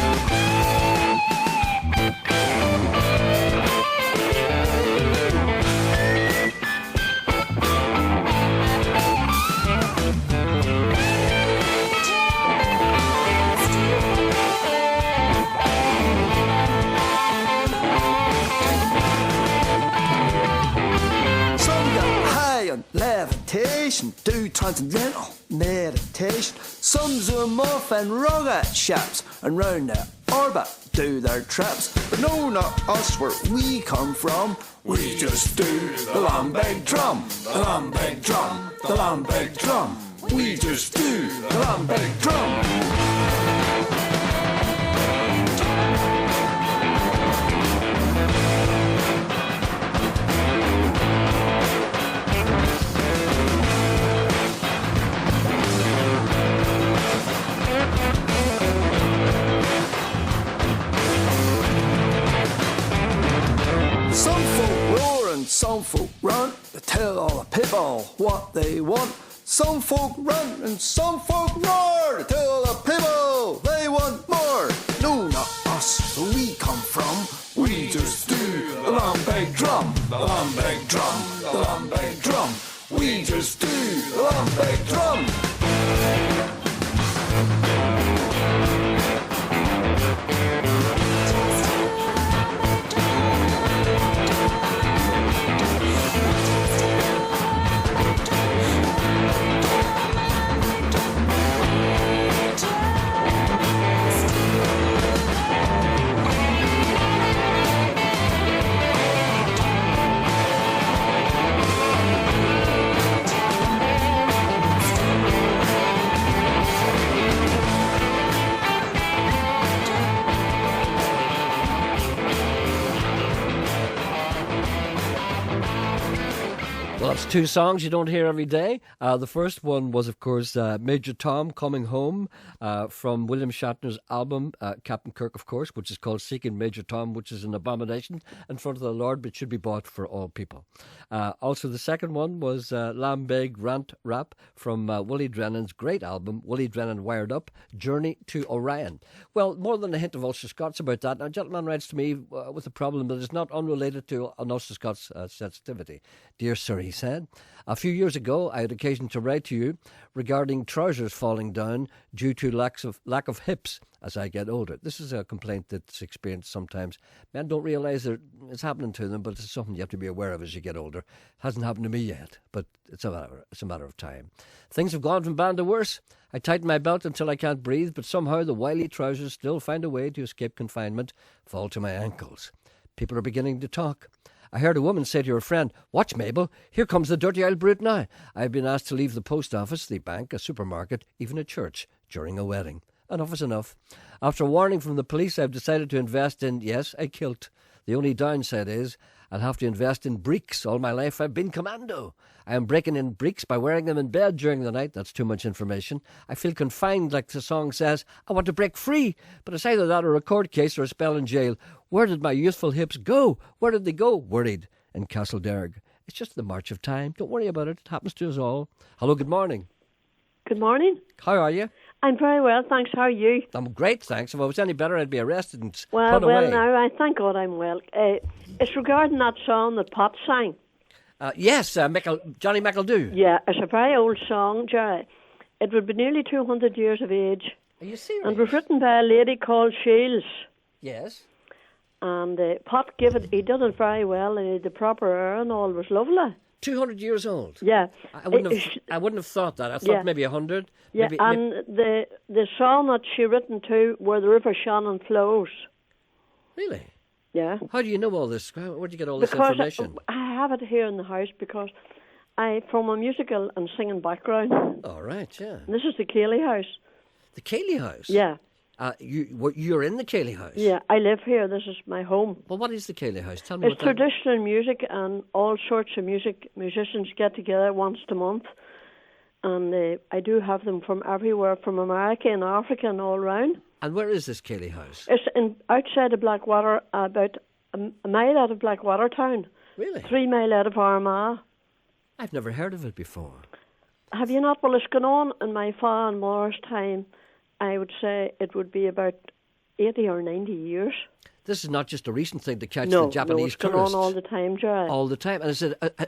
R: Levitation, do transcendental meditation. Some zoom off in rocket ships and round the orbit do their trips. But no, not us where we come from. We just do the long-beg drum, the long-beg drum, the long-beg drum. We just do the long-beg drum. Some folk roar and some folk run to tell all the people what they want. Some folk run and some folk roar to tell the people they want more. No, not us, where we come from. We just do the long-beg drum, the long-beg drum, the long-beg drum. We just do the long-beg drum.
B: Well, that's two songs you don't hear every day. The first one was, of course, Major Tom Coming Home from William Shatner's album, Captain Kirk, of course, which is called Seeking Major Tom, which is an abomination in front of the Lord, but should be bought for all people. Also, the second one was Lambeg Rant Rap from Willie Drennan's great album, Willie Drennan Wired Up, Journey to Orion. Well, more than a hint of Ulster Scots about that. Now, a gentleman writes to me with a problem that is not unrelated to an Ulster Scots sensitivity. Dear sir, he said, a few years ago I had occasion to write to you regarding trousers falling down due to lack of hips as I get older. This is a complaint that's experienced sometimes. Men don't realise that it's happening to them, but it's something you have to be aware of as you get older. It hasn't happened to me yet, but it's a matter of time. Things have gone from bad to worse. I tighten my belt until I can't breathe, but somehow the wily trousers still find a way to escape confinement, fall to my ankles. People are beginning to talk. I heard a woman say to her friend, "Watch, Mabel, here comes the dirty old brute now." I have been asked to leave the post office, the bank, a supermarket, even a church, during a wedding. Enough is enough. After warning from the police, I've decided to invest in, yes, a kilt. The only downside is I'll have to invest in breeks. All my life I've been commando. I am breaking in breeks by wearing them in bed during the night. That's too much information. I feel confined, like the song says. I want to break free, but it's either that or a court case or a spell in jail. Where did my youthful hips go? Where did they go? Worried in Castlederg. It's just the march of time. Don't worry about it. It happens to us all. Hello, good morning.
S: Good morning.
B: How are you?
S: I'm very well, thanks. How are you?
B: I'm great, thanks. If I was any better, I'd be arrested and
S: well,
B: put away.
S: Well, now, I thank God I'm well. It's regarding that song that Pot sang.
B: Yes, Johnny McEldew.
S: Yeah, it's a very old song, Gerry. It would be nearly 200 years of age
B: Are you serious?
S: And it was written by a lady called Shields.
B: Yes.
S: And Pot gave it, he did it very well, and he had the proper air and all. It was lovely.
B: 200 years old.
S: Yeah.
B: I wouldn't have thought that. I thought maybe 100.
S: Yeah,
B: maybe,
S: and the song that she written too, Where the River Shannon Flows.
B: Really?
S: Yeah.
B: How do you know all this? Where'd you get all this
S: Because
B: information?
S: I have it here in the house because I, from a musical and singing background.
B: All right, yeah.
S: And this is the Cayley House.
B: The Cayley House?
S: Yeah.
B: You're in the Cayley House?
S: Yeah, I live here. This is my home.
B: Well, what is the Cayley House? Tell me
S: It's
B: what that...
S: traditional music, and all sorts of musicians get together once a month. And I do have them from everywhere, from America and Africa and all round.
B: And where is this Cayley House?
S: It's outside of Blackwater, about a mile out of Blackwater town.
B: Really?
S: 3 mile out of Armagh.
B: I've never heard of it before.
S: Have you not? Well, it's gone on in my father and mother's time. I would say it would be about 80 or 90 years.
B: This is not just a recent thing to catch the Japanese
S: tourists. No, it's going on all the time, Gerry.
B: All the time. And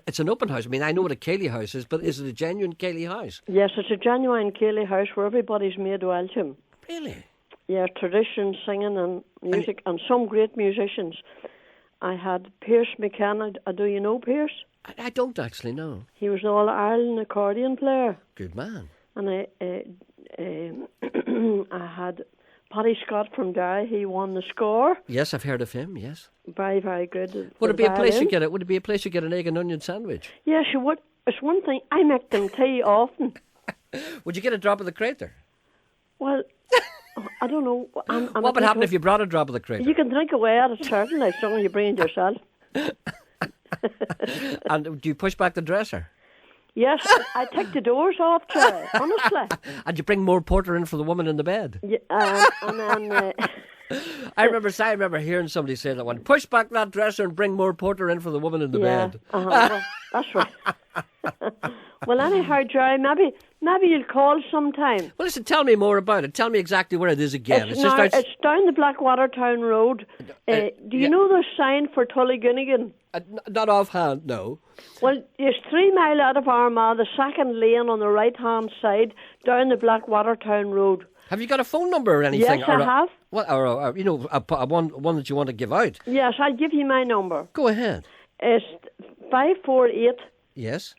B: it's an open house. I mean, I know what a Cayley House is, but is it a genuine Cayley House?
S: Yes, it's a genuine Cayley House where everybody's made welcome.
B: Really?
S: Yeah, tradition, singing and music, and some great musicians. I had Pierce McKenna. Do you know Pierce?
B: I don't actually know.
S: He was an All-Ireland accordion player.
B: Good man.
S: And I had Paddy Scott from Derry. He won the score.
B: Yes, I've heard of him. Yes.
S: Very, very good.
B: Would it be a place you get it? Would it be a place you get an egg and onion sandwich?
S: Yes, you would. It's one thing. I make them tea often.
B: Would you get a drop of the crater?
S: Well, I don't know.
B: What would happen if you brought a drop of the crater?
S: You can drink away at it, certainly, as long as you bring it yourself.
B: And do you push back the dresser?
S: Yes, I take the doors off, Gerry, honestly.
B: And you bring more porter in for the woman in the bed?
S: Yeah, and then...
B: I remember hearing somebody say that one. Push back that dresser and bring more porter in for the woman in the bed.
S: Well, that's right. Well, anyhow, Gerry, maybe you'll call sometime.
B: Well, listen, tell me more about it. Tell me exactly where it is again.
S: It's down the Blackwater Town Road. Do you know the sign for Tullygunnigan?
B: Not offhand, no.
S: Well, it's 3 mile out of Armagh, the second lane on the right-hand side, down the Blackwater Town Road.
B: Have you got a phone number or anything?
S: Yes, I have.
B: Or you know, one that you want to give out?
S: Yes, I'll give you my number.
B: Go ahead.
S: It's 548...
B: Yes?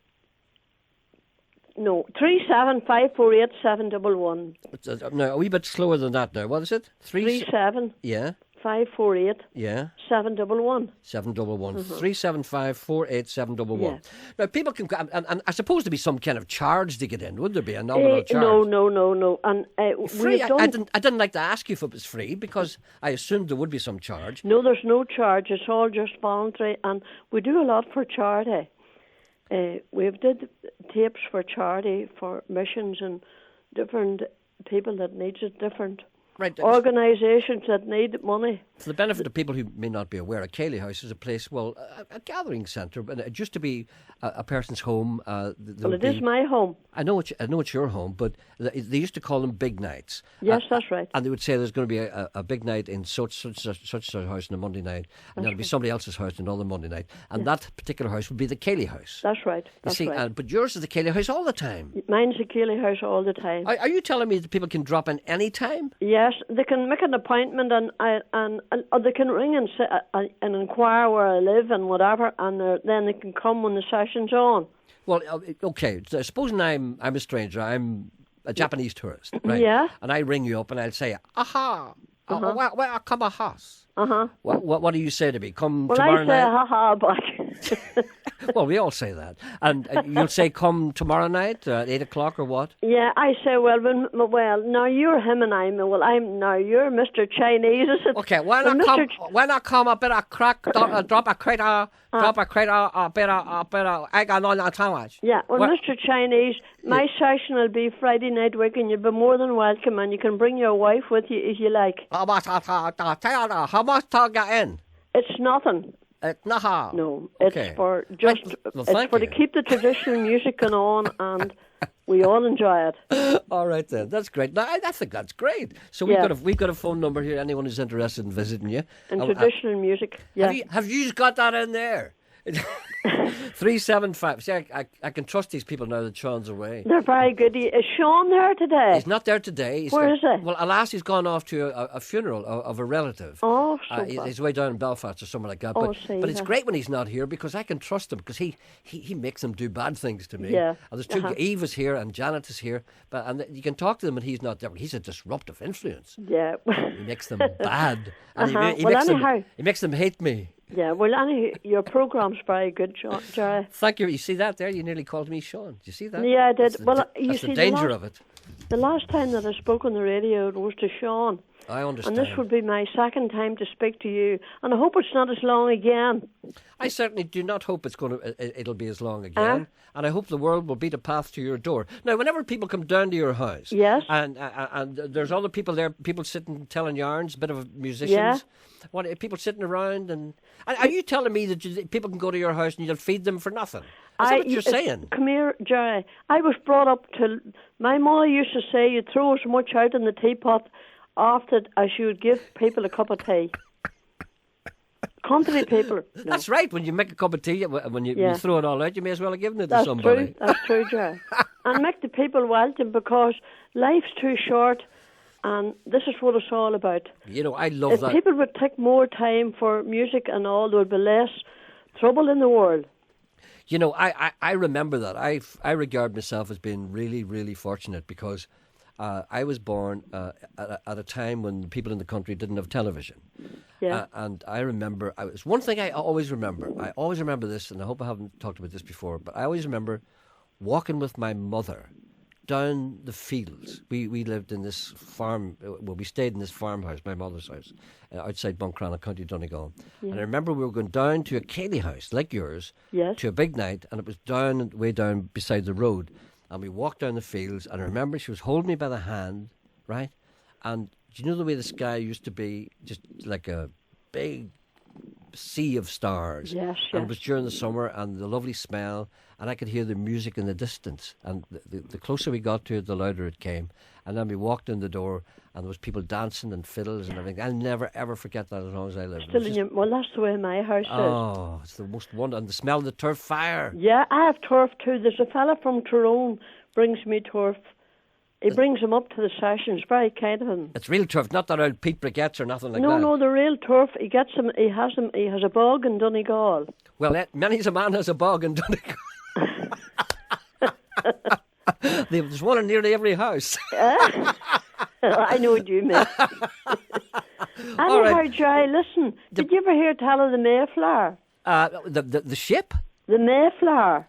S: No, 37548
B: No, a wee bit slower than that now. What is it?
S: 37.
B: Yeah.
S: 548.
B: Yeah.
S: 711.
B: 711. 375 48 711.
S: Yeah.
B: Now, people can... And I suppose there'd be some kind of charge to get in. Would there be a nominal charge?
S: No. And
B: free? I didn't like to ask you if it was free because I assumed there would be some charge.
S: No, there's no charge. It's all just voluntary. And we do a lot for charity. We've did tapes for charity, for missions and different people that needs it, different organisations that need money.
B: For the benefit of people who may not be aware, a Cayley House is a place, a gathering centre, but it used to be a person's home.
S: Well, it is my home.
B: I know it's your home, but they used to call them big nights.
S: Yes, that's right.
B: And they would say there's going to be a big night in such house on a Monday night, and there'll be somebody else's house on another Monday night, and that particular house would be the Cayley House.
S: That's right.
B: You see, but yours is the Cayley House all the time.
S: Mine's the Cayley House all the time.
B: Are you telling me that people can drop in any time?
S: Yes, they can make an appointment and they can ring and inquire where I live and whatever, and then they can come when the session's on.
B: Well, okay. So supposing I'm a stranger, I'm a Japanese tourist, right?
S: Yeah.
B: And I ring you up and I'll say, "Aha, where come a house?" What do you say to me? Come tomorrow night.
S: Well, I say "ha ha" back.
B: Well, we all say that, and you'll say, "Come tomorrow night at 8 o'clock" or what?
S: Yeah, I say, well, now you're him and I'm. Well, you're Mr. Chinese, is it?
B: Okay, when I come, a bit of crack, drop a crate, a bit of egg and onion sandwich.
S: Yeah, well, Mr. Chinese, my session will be Friday night week, and you'll be more than welcome, and you can bring your wife with you if you like.
B: How much to get in?
S: It's nothing. No,
B: okay.
S: It's for to keep the traditional music going on, and we all enjoy it.
B: All right then, that's great. No, I think that's great. So we've got a phone number here. Anyone who's interested in visiting you
S: and traditional music. Yeah.
B: Have you got that in there? 375. See, I can trust these people now that Sean's away.
S: They're very good. Is Sean there today?
B: He's not there today.
S: Where is he?
B: Well, alas, he's gone off to a funeral of a relative.
S: Oh, super.
B: He's way down in Belfast or somewhere like that.
S: Oh,
B: But it's great when he's not here because I can trust him because he makes them do bad things to me.
S: Yeah.
B: And there's two. Eve is here and Janet is here, and you can talk to them when he's not there. He's a disruptive influence.
S: Yeah.
B: He makes them bad. And he makes them hate me.
S: Yeah, well, anyhow, your programme's very good, Gerry.
B: Thank you. You see that there? You nearly called me Sean. Did you see that?
S: Yeah, I did.
B: That's the danger of it.
S: The last time that I spoke on the radio was to Sean.
B: I understand.
S: And this would be my second time to speak to you. And I hope it's not as long again.
B: I certainly do not hope it'll be as long again. And I hope the world will beat a path to your door. Now, whenever people come down to your house,
S: yes,
B: and there's other people there, people sitting telling yarns, a bit of musicians.
S: Yeah.
B: What, people sitting around and are you telling me that people can go to your house and you'll feed them for nothing? Is that what you're saying?
S: Come here, Gerry. I was brought up to. My mother used to say you throw as much out in the teapot after as you would give people a cup of tea. Country people. No.
B: That's right. When you make a cup of tea, when you throw it all out, you may as well have given it to somebody.
S: That's true, Gerry. And make the people welcome because life's too short. And this is what it's all about.
B: You know, I love that.
S: If people would take more time for music and all, there would be less trouble in the world.
B: You know, I remember that. I regard myself as being really, really fortunate because I was born at a time when people in the country didn't have television.
S: Yeah.
B: And I remember, it's one thing I always remember. I always remember this, and I hope I haven't talked about this before, but I always remember walking with my mother down the fields. We lived in this farm, we stayed in this farmhouse, my mother's house, outside Buncrana, County Donegal. Yeah. And I remember we were going down to a Cayley house, like yours,
S: yes,
B: to a big night, and it was way down beside the road. And we walked down the fields, and I remember she was holding me by the hand, right? And do you know the way the sky used to be, just like a big sea of stars?
S: Yes,
B: And it was during the summer, and the lovely smell, and I could hear the music in the distance. And the closer we got to it, the louder it came. And then we walked in the door, and there was people dancing and fiddles and everything. I'll never, ever forget that as long as I live.
S: Well, that's the way my house is.
B: Oh, it's the most wonderful. And the smell of the turf fire.
S: Yeah, I have turf too. There's a fella from Tyrone brings me turf. He brings them up to the sessions. Very kind of him.
B: It's real turf, not that old peat briquettes or nothing like that.
S: No, the real turf. He gets them. He has them. He has a bog in Donegal.
B: Well, many's a man has a bog in Donegal. There's one in nearly every house.
S: I know what you mean. Anyhow, Gerry, listen. Did you ever hear tell of the Mayflower?
B: The ship?
S: The Mayflower.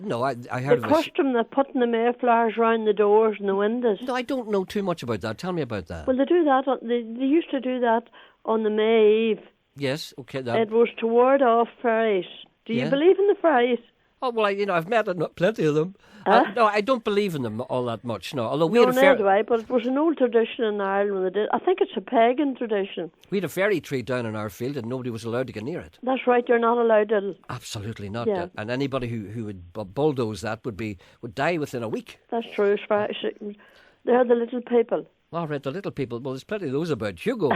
B: No, I heard
S: the
B: of it.
S: custom that putting the Mayflowers round the doors and the windows.
B: No, I don't know too much about that. Tell me about that.
S: Well, they do that. They used to do that on the May Eve.
B: Yes, okay.
S: It was to ward off fairies. Do you believe in the fairies?
B: Oh, well, I've met plenty of them. No, I don't believe in them all that much, no. Although we
S: no,
B: had a
S: neither do I, but it was an old tradition in Ireland when they did. I think it's a pagan tradition.
B: We had a fairy tree down in our field and nobody was allowed to get near it.
S: That's right, you're not allowed to.
B: Absolutely not.
S: Yeah.
B: And anybody who would bulldoze that would die within a week.
S: That's true. They're the little people.
B: All right, the little people. Well, there's plenty of those about. Hugo,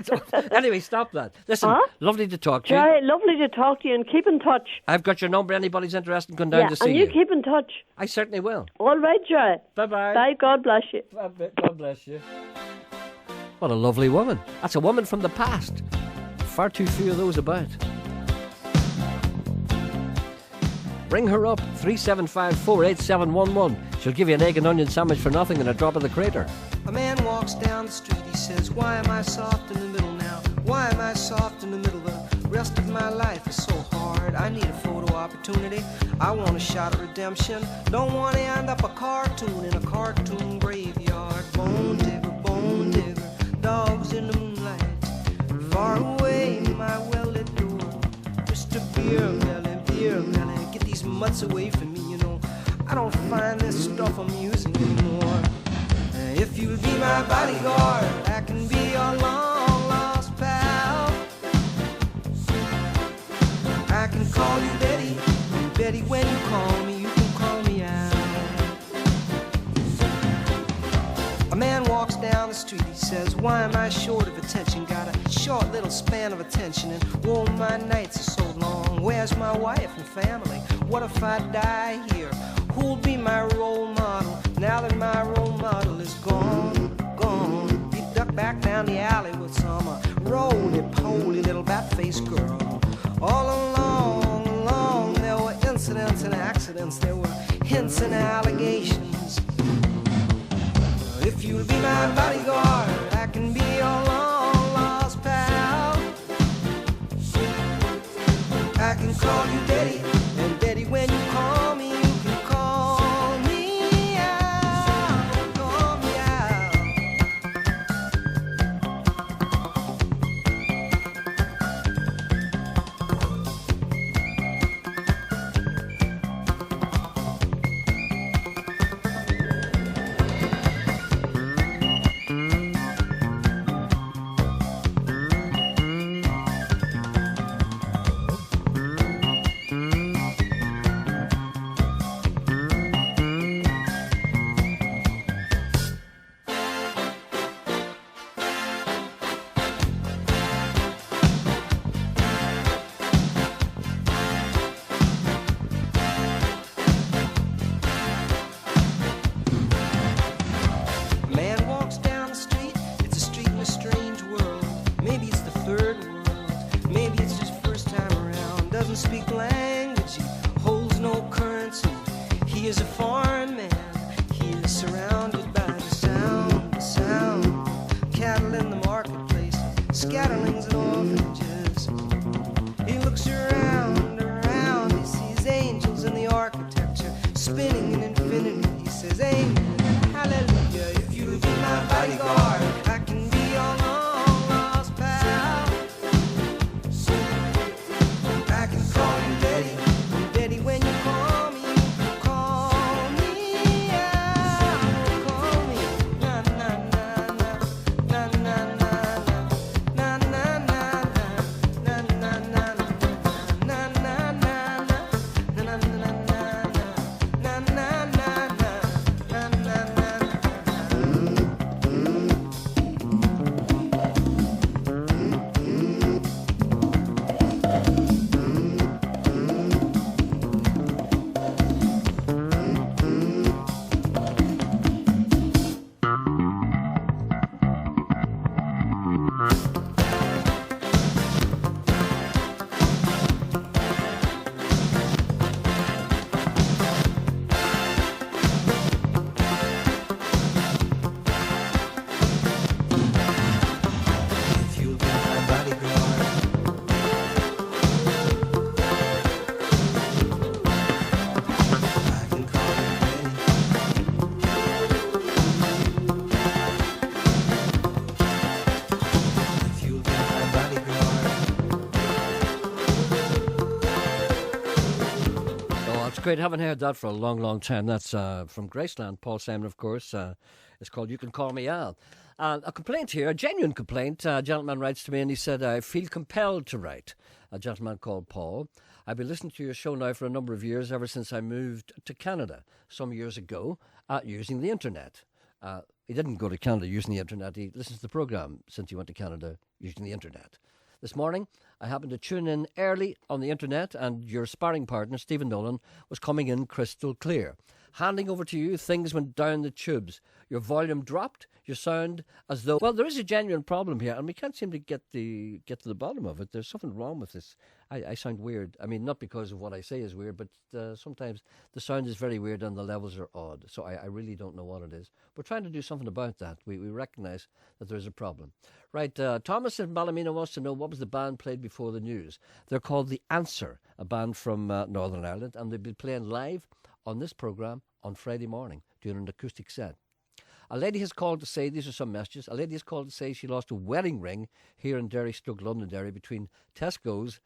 B: So, anyway, stop that. Listen, lovely to talk to you.
S: Gerry, lovely to talk to you and keep in touch.
B: I've got your number. Anybody's interested in going down to see
S: you. And you keep in touch.
B: I certainly will.
S: All right, Gerry.
B: Bye-bye.
S: Bye, God bless you.
B: God bless you. What a lovely woman. That's a woman from the past. Far too few of those about. Ring her up, 375-48711. She'll give you an egg and onion sandwich for nothing and a drop of the crater.
C: A man walks down the street, he says, why am I soft in the middle now? Why am I soft in the middle? The rest of my life is so hard. I need a photo opportunity. I want a shot at redemption. Don't want to end up a cartoon in a cartoon graveyard. Bone digger, dogs in the moonlight. Far away, my well-lit door. Mr. Beer Melly, get these mutts away from me, I don't find this stuff amusing anymore. If you'll be my bodyguard, I can be your long-lost pal. I can call you Betty, and Betty, when you call me, you can call me out. A man walks
T: down the street, he says, why am I short of attention? Got a short little span of attention, and oh, my nights are so long. Where's my wife and family? What if I die here? Who'll be my role model now that my role model is gone, gone? He ducked back down the alley with some roly-poly little bat-faced girl. All along, there were incidents and accidents, there were hints and allegations. If you'll be my bodyguard, I can be your long-lost pal. I can call you Daddy, and Daddy, when you call me, you can call me out, call me out.
B: Great, haven't heard that for a long, long time. That's from Graceland. Paul Simon, of course. It's called You Can Call Me Al. A complaint here, a genuine complaint. A gentleman writes to me and he said, I feel compelled to write. A gentleman called Paul. I've been listening to your show now for a number of years, ever since I moved to Canada some years ago, using the internet. He didn't go to Canada using the internet. He listens to the programme since he went to Canada using the internet. This morning, I happened to tune in early on the internet, and your sparring partner, Stephen Nolan, was coming in crystal clear. Handing over to you, things went down the tubes. Your volume dropped, your sound as though... Well, there is a genuine problem here, and we can't seem to get to the bottom of it. There's something wrong with this. I sound weird. I mean, not because of what I say is weird, but sometimes the sound is very weird and the levels are odd. So I really don't know what it is. We're trying to do something about that. We recognise that there's a problem. Right, Thomas in Ballymena wants to know what was the band played before the news. They're called The Answer, a band from Northern Ireland, and they'll be playing live on this programme on Friday morning doing an acoustic set. A lady has called to say, these are some messages, a lady has called to say she lost a wedding ring here in Derry, Londonderry, between Tesco's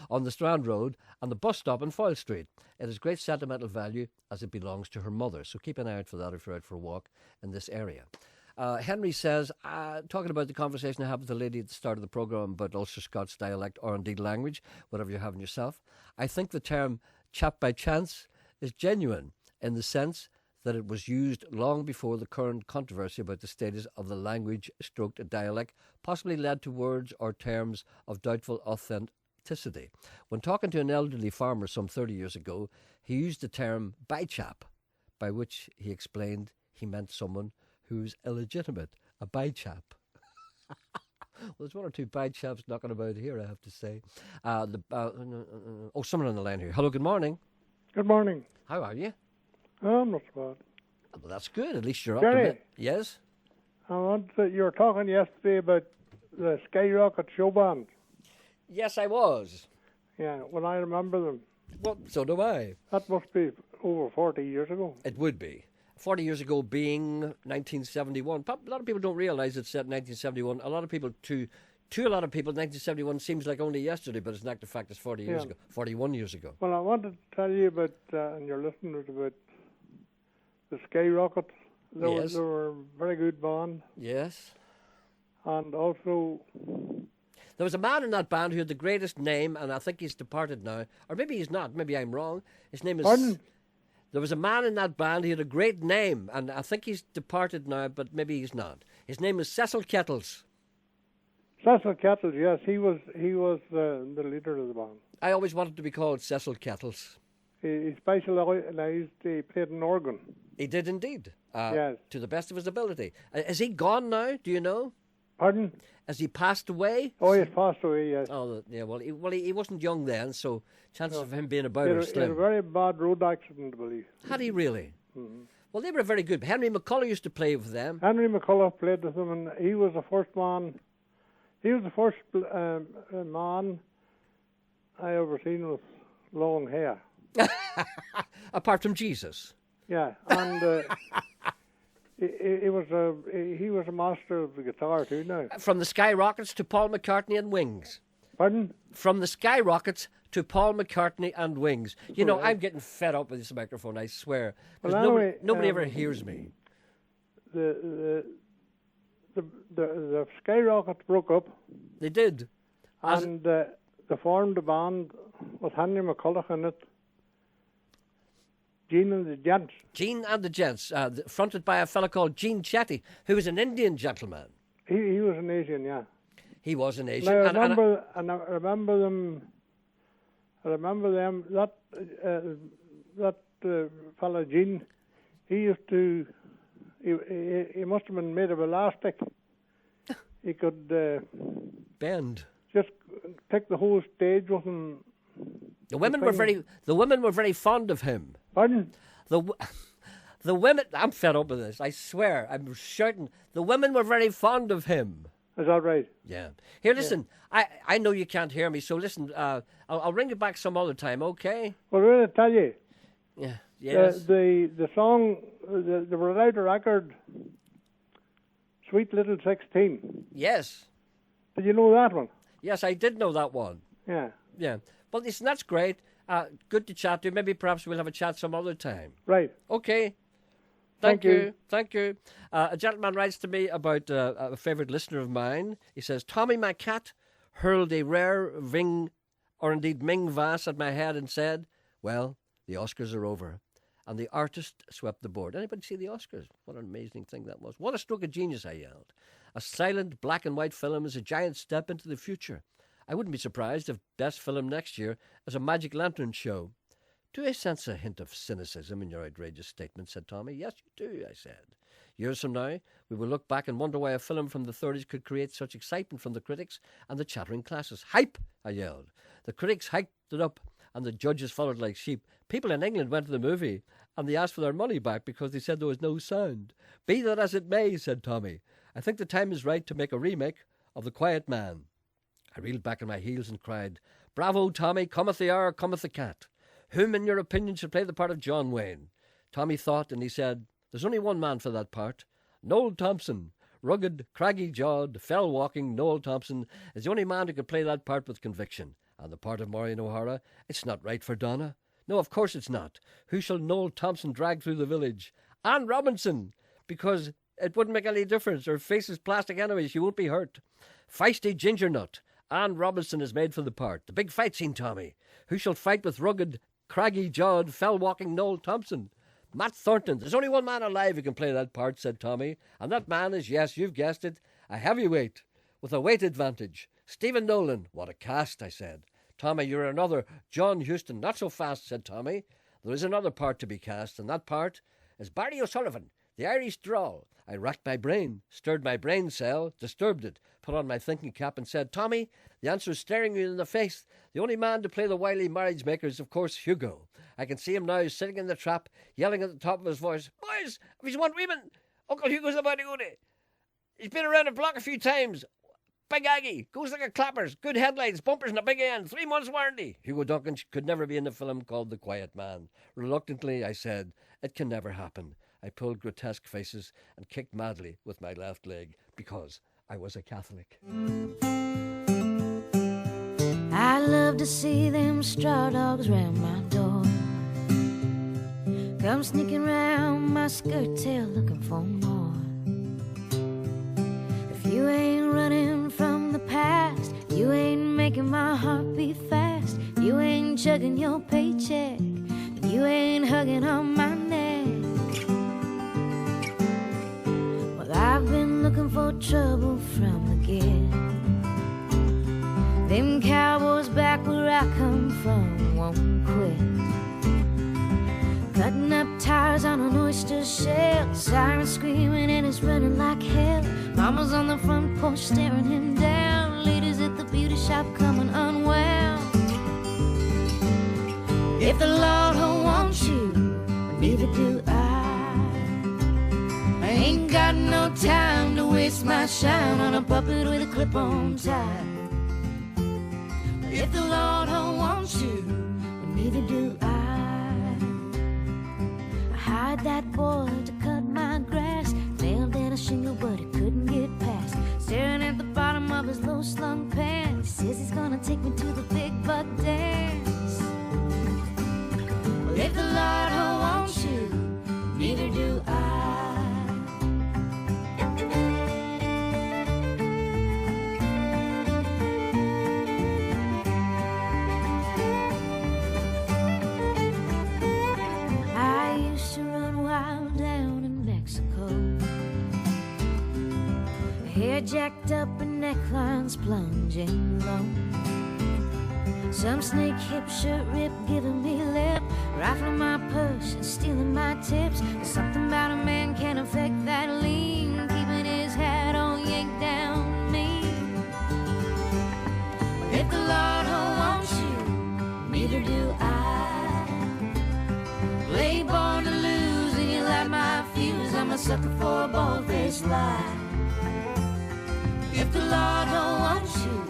B: on the Strand Road and the bus stop in Foyle Street. It has great sentimental value as it belongs to her mother, so keep an eye out for that if you're out for a walk in this area. Henry says, talking about the conversation I had with the lady at the start of the programme about Ulster Scots dialect or indeed language, whatever you're having yourself, I think the term chap by chance is genuine in the sense that it was used long before the current controversy about the status of the language stroked dialect possibly led to words or terms of doubtful authenticity. When talking to an elderly farmer some 30 years ago, he used the term by-chap, by which he explained he meant someone who's illegitimate, a by-chap. Well, there's one or two by-chaps knocking about here, I have to say. Someone on the line here. Hello, good morning.
U: Good morning.
B: How are you?
U: Oh, not so bad.
B: Well, that's good. At least you're up
U: Gerry,
B: a bit. Yes?
U: you were talking yesterday about the Skyrocket show band.
B: Yes, I was.
U: Yeah, well, I remember them.
B: Well, so do I.
U: That must be over 40 years ago.
B: It would be. 40 years ago being 1971. A lot of people don't realise it's set in 1971. A lot of people, to a lot of people, 1971 seems like only yesterday, but it's in actual fact it's 40 years ago, 41 years ago.
U: Well, I wanted to tell you about, and your listeners, about the Skyrocket. They were a very good band.
B: Yes.
U: And also,
B: there was a man in that band who had the greatest name, and I think he's departed now. Or maybe he's not. Maybe I'm wrong. His name is...
U: Pardon?
B: There was a man in that band who had a great name, and I think he's departed now, but maybe he's not. His name is Cecil Kettles.
U: Cecil Kettles, yes. He was the leader of the band.
B: I always wanted to be called Cecil Kettles.
U: He specialised, he played an organ.
B: He did indeed.
U: Yes.
B: To the best of his ability. Is he gone now? Do you know?
U: Pardon?
B: Has he passed away?
U: Oh, he's passed away, yes.
B: Oh, yeah. Well, he wasn't young then, so chances of him being about
U: He
B: are
U: had
B: slim.
U: a very bad road accident, I believe.
B: Had he really?
U: Mm-hmm.
B: Well, they were very good. Henry McCullough used to play with them.
U: Henry McCullough played with them, and he was the first man. He was the first man I ever seen with long hair.
B: Apart from Jesus.
U: Yeah, and he was a master of the guitar too. Now,
B: from the Skyrockets to Paul McCartney and Wings.
U: Pardon?
B: From the Skyrockets to Paul McCartney and Wings. You know, I'm getting fed up with this microphone, I swear. Because
U: well, anyway,
B: nobody ever hears me.
U: The Skyrockets broke up.
B: They did.
U: And they formed a band with Henry McCullough in it. Gene and the Gents.
B: Gene and the Gents, fronted by a fellow called Gene Chetty, who was an Indian gentleman.
U: He was an Asian, yeah.
B: He was an Asian.
U: I remember them. That fellow Gene, he used to. He must have been made of elastic. He could
B: bend.
U: Just take the whole stage with him.
B: The women were very fond of him.
U: Pardon?
B: The women. I'm fed up with this. I swear. I'm shouting. The women were very fond of him.
U: Is that right?
B: Yeah. Here, listen. Yeah. I know you can't hear me, so listen. I'll ring you back some other time, okay?
U: Well, I'm going to tell you.
B: Yeah. Yes.
U: The song. They were out a record. Sweet Little 16.
B: Yes.
U: Did you know that one?
B: Yes, I did know that one.
U: Yeah.
B: Yeah. Well, listen, that's great. Good to chat to. Maybe perhaps we'll have a chat some other time.
U: Right.
B: Okay. Thank you. Thank you. A gentleman writes to me about a favourite listener of mine. He says, Tommy, my cat, hurled a rare Ming vase at my head and said, well, the Oscars are over. And the artist swept the board. Anybody see the Oscars? What an amazing thing that was. What a stroke of genius, I yelled. A silent black and white film is a giant step into the future. I wouldn't be surprised if best film next year is a Magic Lantern show. Do I sense a hint of cynicism in your outrageous statement, said Tommy. Yes, you do, I said. Years from now, we will look back and wonder why a film from the 30s could create such excitement from the critics and the chattering classes. Hype, I yelled. The critics hyped it up and the judges followed like sheep. People in England went to the movie and they asked for their money back because they said there was no sound. Be that as it may, said Tommy. I think the time is right to make a remake of The Quiet Man. I reeled back on my heels and cried, Bravo, Tommy, cometh the hour, cometh the cat. Whom, in your opinion, should play the part of John Wayne? Tommy thought, and he said, there's only one man for that part. Noel Thompson. Rugged, craggy-jawed, fell-walking Noel Thompson is the only man who could play that part with conviction. And the part of Maureen O'Hara, it's not right for Donna. No, of course it's not. Who shall Noel Thompson drag through the village? Anne Robinson, because it wouldn't make any difference. Her face is plastic anyway, she won't be hurt. Feisty ginger nut. Anne Robinson is made for the part. The big fight scene, Tommy. Who shall fight with rugged, craggy-jawed, fell-walking Noel Thompson? Matt Thornton. There's only one man alive who can play that part, said Tommy. And that man is, yes, you've guessed it, a heavyweight with a weight advantage. Stephen Nolan. What a cast, I said. Tommy, you're another John Huston. Not so fast, said Tommy. There is another part to be cast, and that part is Barry O'Sullivan, the Irish drawl. I racked my brain, stirred my brain cell, disturbed it, put on my thinking cap and said, Tommy, the answer is staring you in the face. The only man to play the wily marriage maker is, of course, Hugo. I can see him now sitting in the trap, yelling at the top of his voice, Boys, if he's want women, Uncle Hugo's about to go to. He's been around the block a few times. Big Aggie, goes like a clappers, good headlights, bumpers and a big end, 3 months warranty. Hugo Duncan could never be in the film called The Quiet Man. Reluctantly, I said, it can never happen. I pulled grotesque faces and kicked madly with my left leg because I was a Catholic.
A: I love to see them straw dogs round my door, come sneaking round my skirt tail looking for more. If you ain't running from the past, you ain't making my heart beat fast, you ain't chugging your paycheck, and you ain't hugging on my neck. Well, I've been looking for trouble from the get. Them cowboys back where I come from won't quit. Cutting up tires on an oyster shell, siren screaming and it's running like hell. Mama's on the front porch staring him down. Ladies at the beauty shop coming unwell. If the Lord wants you, neither do I. I ain't got no time to waste my shine on a puppet with a clip-on tie. If the Lord wants you, neither do I. I hired that boy to cut my grass, nailed in a shingle but he couldn't get past. Staring at the bottom of his low-slung pants, he says he's gonna take me to the big buck dance. Well, if the Lord wants you, neither do I. Hair jacked up and necklines plunging low. Some snake hip shirt rip giving me lip, rifling my purse and stealing my tips. There's something about a man can affect that lean, keeping his hat on yanked down me. If the Lord wants you, neither do I. Play born to lose and you light my fuse. I'm a sucker for a bald-faced lie. If the Lord wants you,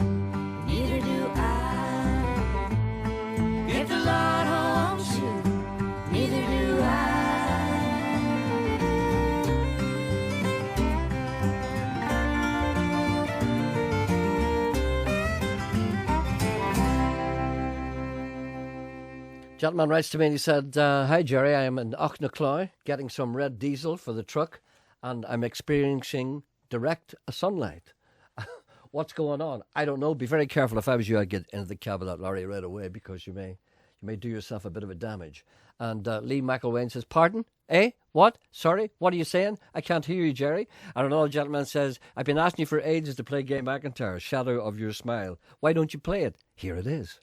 A: neither do I. If the Lord wants you, neither do I.
B: Gentleman writes to me and he said, Hi Gerry, I am in Ochnacloy getting some red diesel for the truck and I'm experiencing direct sunlight. What's going on? I don't know. Be very careful. If I was you, I'd get into the cab of that lorry right away because you may do yourself a bit of a damage. And Lee McElwain says, Pardon? Eh? What? Sorry? What are you saying? I can't hear you, Gerry. And another gentleman says, I've been asking you for ages to play Gay McIntyre, Shadow of Your Smile. Why don't you play it? Here it is.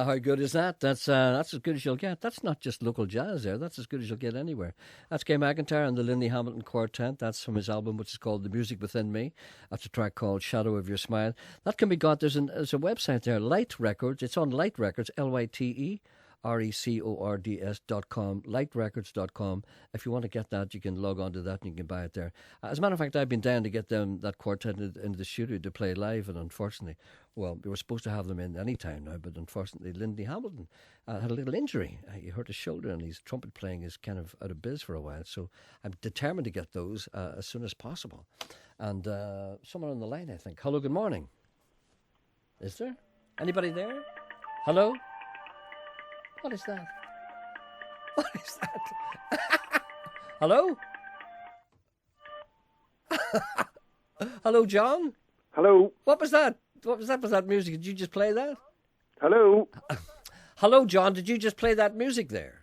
B: How good is that? That's as good as you'll get. That's not just local jazz there. That's as good as you'll get anywhere. That's Gay McIntyre and the Lindy Hamilton Quartet. That's from his album, which is called The Music Within Me. That's a track called Shadow of Your Smile. That can be got. There's a website there, Light Records. It's on Light Records, LYTERECORDS.com, lightrecords.com. If you want to get that, you can log on to that and you can buy it there. As a matter of fact, I've been down to get that quartet into the studio to play live, and unfortunately, well, we were supposed to have them in any time now, but unfortunately, Lindy Hamilton had a little injury. He hurt his shoulder, and his trumpet playing is kind of out of biz for a while. So I'm determined to get those as soon as possible. And someone on the line, I think. Hello, good morning. Is there anybody there? Hello? What is that? What is that? Hello? Hello, John?
D: Hello?
B: What was that? What was that? Was that music? Did you just play that?
D: Hello?
B: Hello, John. Did you just play that music there?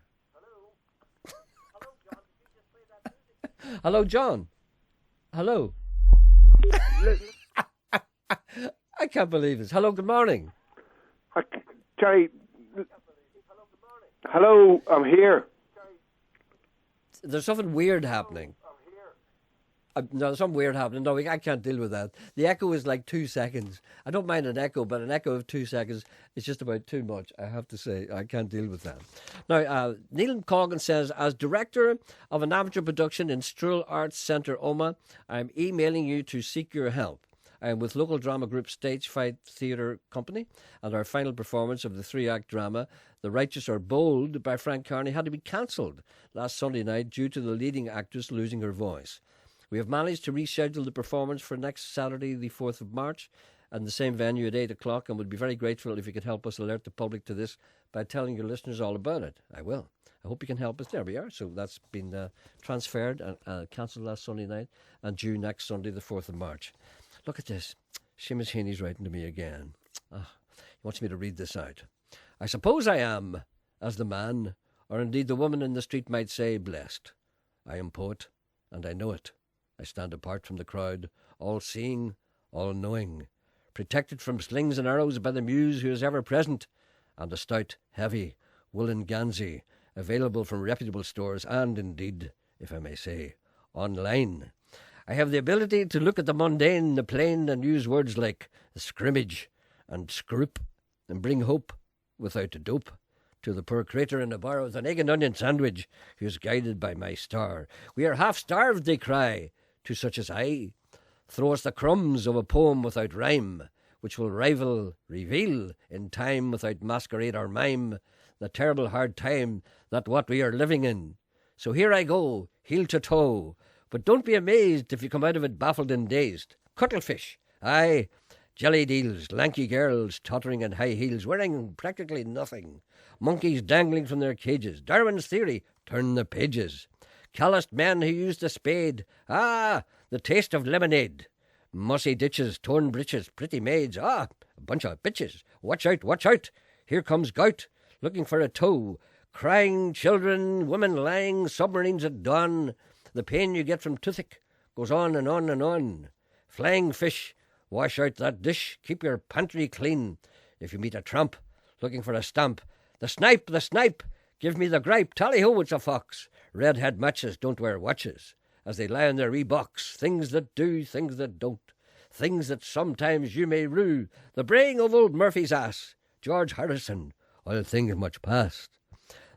B: Hello, John. Hello. I can't believe this. Hello, good morning.
D: Gerry. Hello, I'm here.
B: There's something weird happening. No, there's something weird happening. No, I can't deal with that. The echo is like 2 seconds. I don't mind an echo, but an echo of 2 seconds is just about too much, I have to say. I can't deal with that. Now, Neil Colgan says, as director of an amateur production in Strull Arts Centre, Omagh, I'm emailing you to seek your help. I am with local drama group Stage Fight Theatre Company, and our final performance of the 3-act drama, The Righteous Are Bold, by Frank Carney, had to be cancelled last Sunday night due to the leading actress losing her voice. We have managed to reschedule the performance for next Saturday, the 4th of March, and the same venue at 8 o'clock, and would be very grateful if you could help us alert the public to this by telling your listeners all about it. I will. I hope you can help us. There we are. So that's been transferred and cancelled last Sunday night, and due next Sunday, the 4th of March. Look at this. Seamus Heaney's writing to me again. He wants me to read this out. I suppose I am, as the man, or indeed the woman in the street might say, blessed. I am poet, and I know it. I stand apart from the crowd, all-seeing, all-knowing, protected from slings and arrows by the muse who is ever present, and a stout, heavy, woolen gansey, available from reputable stores and, indeed, if I may say, online. I have the ability to look at the mundane, the plain, and use words like scrimmage and scroop, and bring hope, without a dope, to the poor crater in a bar with an egg and onion sandwich, who is guided by my star. We are half starved, they cry. to such as I. Throw us the crumbs of a poem without rhyme, which will reveal in time without masquerade or mime, the terrible hard time that what we are living in. So here I go, heel to toe, but don't be amazed if you come out of it baffled and dazed. Cuttlefish, aye, jelly deals, lanky girls tottering in high heels, wearing practically nothing, monkeys dangling from their cages, Darwin's theory, turn the pages, calloused men who use the spade, the taste of lemonade, mossy ditches, torn breeches, pretty maids, a bunch of bitches, watch out, here comes gout, looking for a toe, crying children, women lying, submarines at dawn, the pain you get from toothache goes on and on and on, flying fish, wash out that dish, keep your pantry clean, if you meet a tramp, looking for a stamp, the snipe, give me the gripe, tally-ho, it's a fox, red-head matches don't wear watches, as they lie in their wee box, things that do, things that don't, things that sometimes you may rue, the braying of old Murphy's ass, George Harrison, all things much past.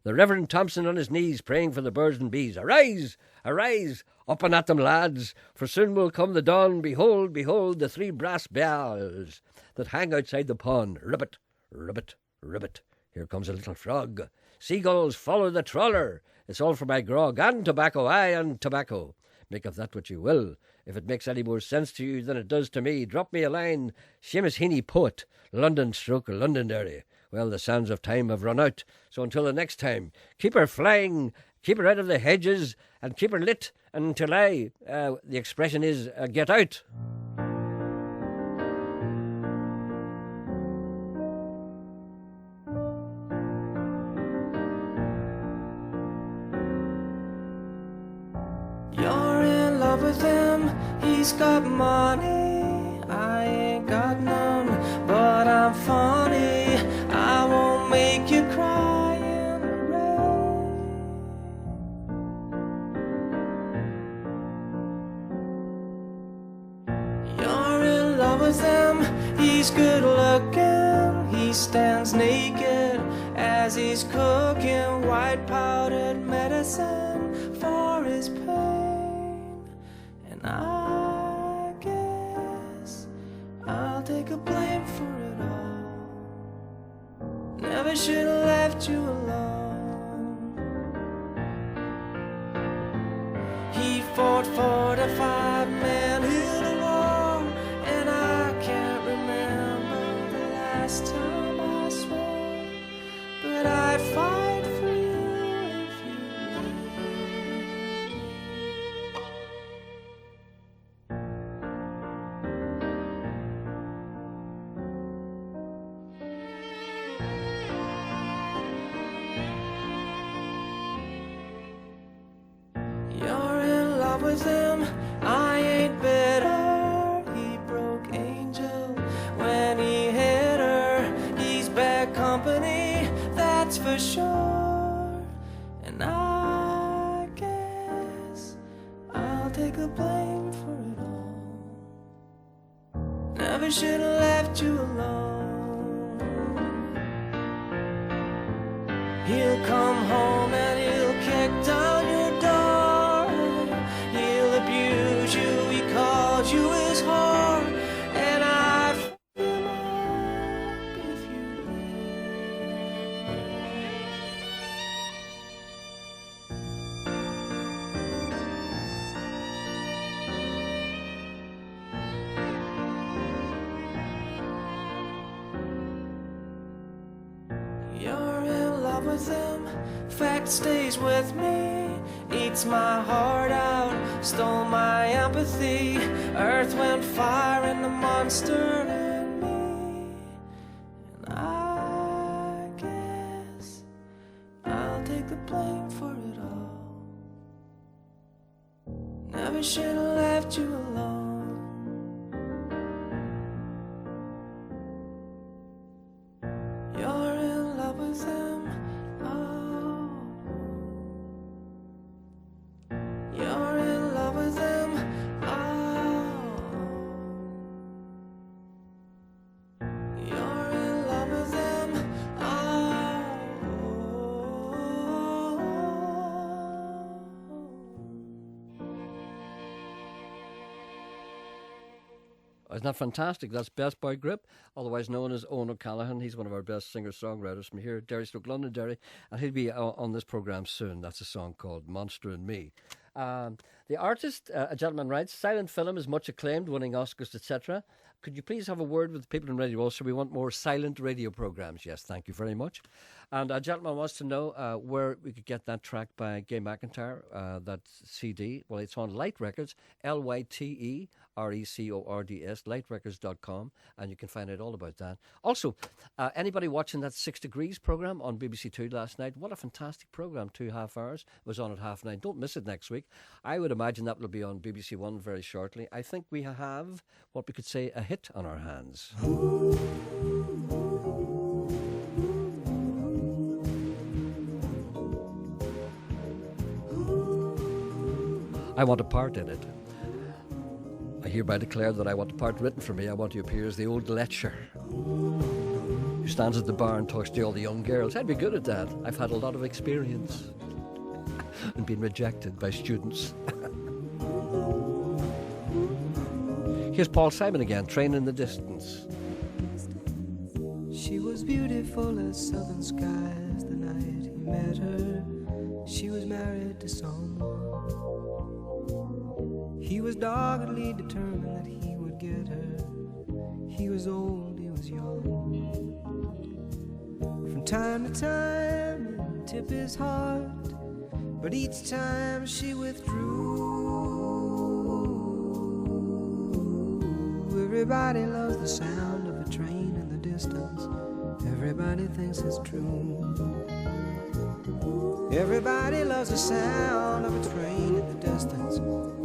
B: The Reverend Thompson on his knees praying for the birds and bees. Arise, arise, up and at them, lads, for soon will come the dawn. Behold, behold, the three brass bells that hang outside the pond. Ribbit, ribbit, ribbit. Here comes a little frog. Seagulls follow the trawler. It's all for my grog and tobacco, aye, and tobacco. Make of that what you will. If it makes any more sense to you than it does to me, drop me a line. Seamus Heaney, poet, London stroke Londonderry. Well, the sands of time have run out, so until the next time, keep her flying, keep her out of the hedges, and keep her lit until the expression is, get out.
C: You're in love with him, he's got money, I ain't got none, but I'm funny. I won't make you cry in the rain. You're in love with him, he's good looking, he stands naked as he's cooking white powdered medicine for his pain. And I guess I'll take a blame for it all. Never should have left you alone. He fought 45 men in a war, and I can't remember the last time I swore, but I'd fight for you if you with him, I ain't bitter. He broke Angel when he hit her. He's bad company, that's for sure. And I guess I'll take the blame for it all. Never should have left you alone. He'll come home and he'll kick down your door. Abuse you, he called you his whore, and I'd fuck him up if you You're in love with him, fact stays with me, eats my heart out, stole my empathy, earth, wind, fire, and the monster in me. And I guess I'll take the blame for it all. Never should have left you alone. You're in love with him, oh. You're in love with him, oh. You're in love with him, oh.
B: Isn't that fantastic? That's Best Boy Grip, otherwise known as Owen O'Callaghan. He's one of our best singer-songwriters from here, Derry Stoke London, Derry, and he'll be on this programme soon. That's a song called Monster and Me. The artist, a gentleman writes, silent film is much acclaimed, winning Oscars, etc. Could you please have a word with the people in Radio Ulster? We want more silent radio programmes. Yes, thank you very much. And a gentleman wants to know where we could get that track by Gay McIntyre, that CD. Well, it's on Light Records, LYTERECORDS, lightrecords.com, and you can find out all about that. Also, anybody watching that 6 Degrees programme on BBC Two last night, what a fantastic programme, 2.5 hours. It was on at 9:30. Don't miss it next week. I would imagine that will be on BBC One very shortly. I think we have what we could say a hit on our hands. I want a part in it. I hereby declare that I want a part written for me. I want to appear as the old lecher who stands at the bar and talks to all the young girls. I'd be good at that. I've had a lot of experience and been rejected by students. Here's Paul Simon again, Train in the Distance.
T: She was beautiful as southern skies the night he met her. She was married to someone. He was doggedly determined that he would get her. He was old, he was young. From time to time he'd tip his heart, but each time she withdrew. Everybody loves the sound of a train in the distance. Everybody thinks it's true. Everybody loves the sound of a train in the distance.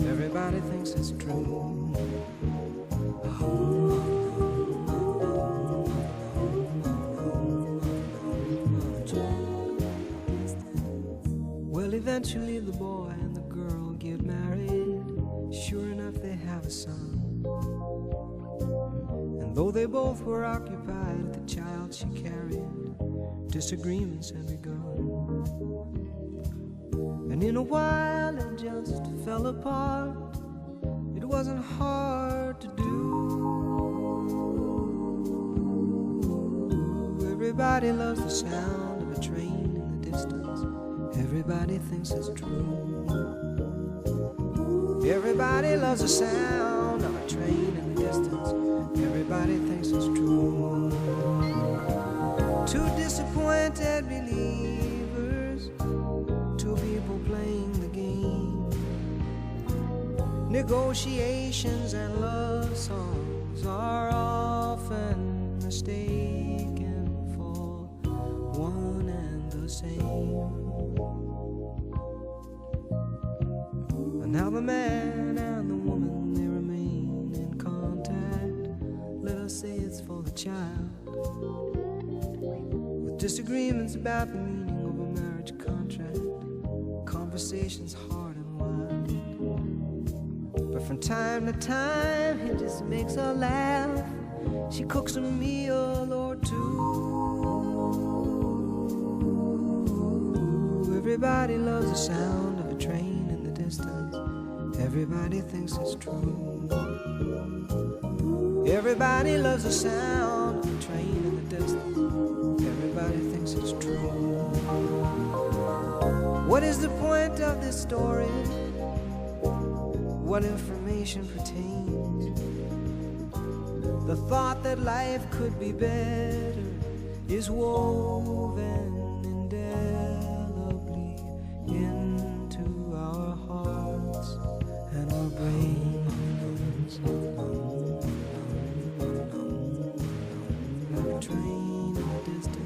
T: Everybody thinks it's true. Well, eventually the boy and the girl get married. Sure enough, they have a son. And though they both were occupied with the child she carried, disagreements had begun. And in a while it just fell apart. It wasn't hard to do. Everybody loves the sound of a train in the distance. Everybody thinks it's true. Everybody loves the sound of a train in the distance. Everybody thinks it's true. Two disappointed believers, two people playing the game. Negotiations and love songs are often mistaken for one and the same. And now the man and the woman, they remain in contact. Let us say it's for the child. With disagreements about the meaning of a marriage contract, conversations hard and wild. But from time to time, he just makes her laugh. She cooks a meal or two. Everybody loves the sound of a train in the distance. Everybody thinks it's true. Everybody loves the sound of a train in the distance. Everybody thinks it's true. What is the point of this story? What information pertains? The thought that life could be better is woven indelibly into our hearts and our brains. Like a train in the distance.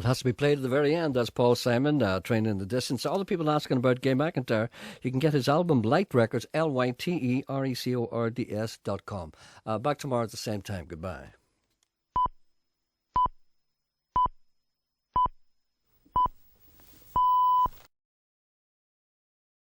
B: has to be played at the very end. That's Paul Simon, Train in the Distance. All the people asking about Gay McIntyre, you can get his album Light Records, LYTERECORDS.com. Back tomorrow at the same time. Goodbye.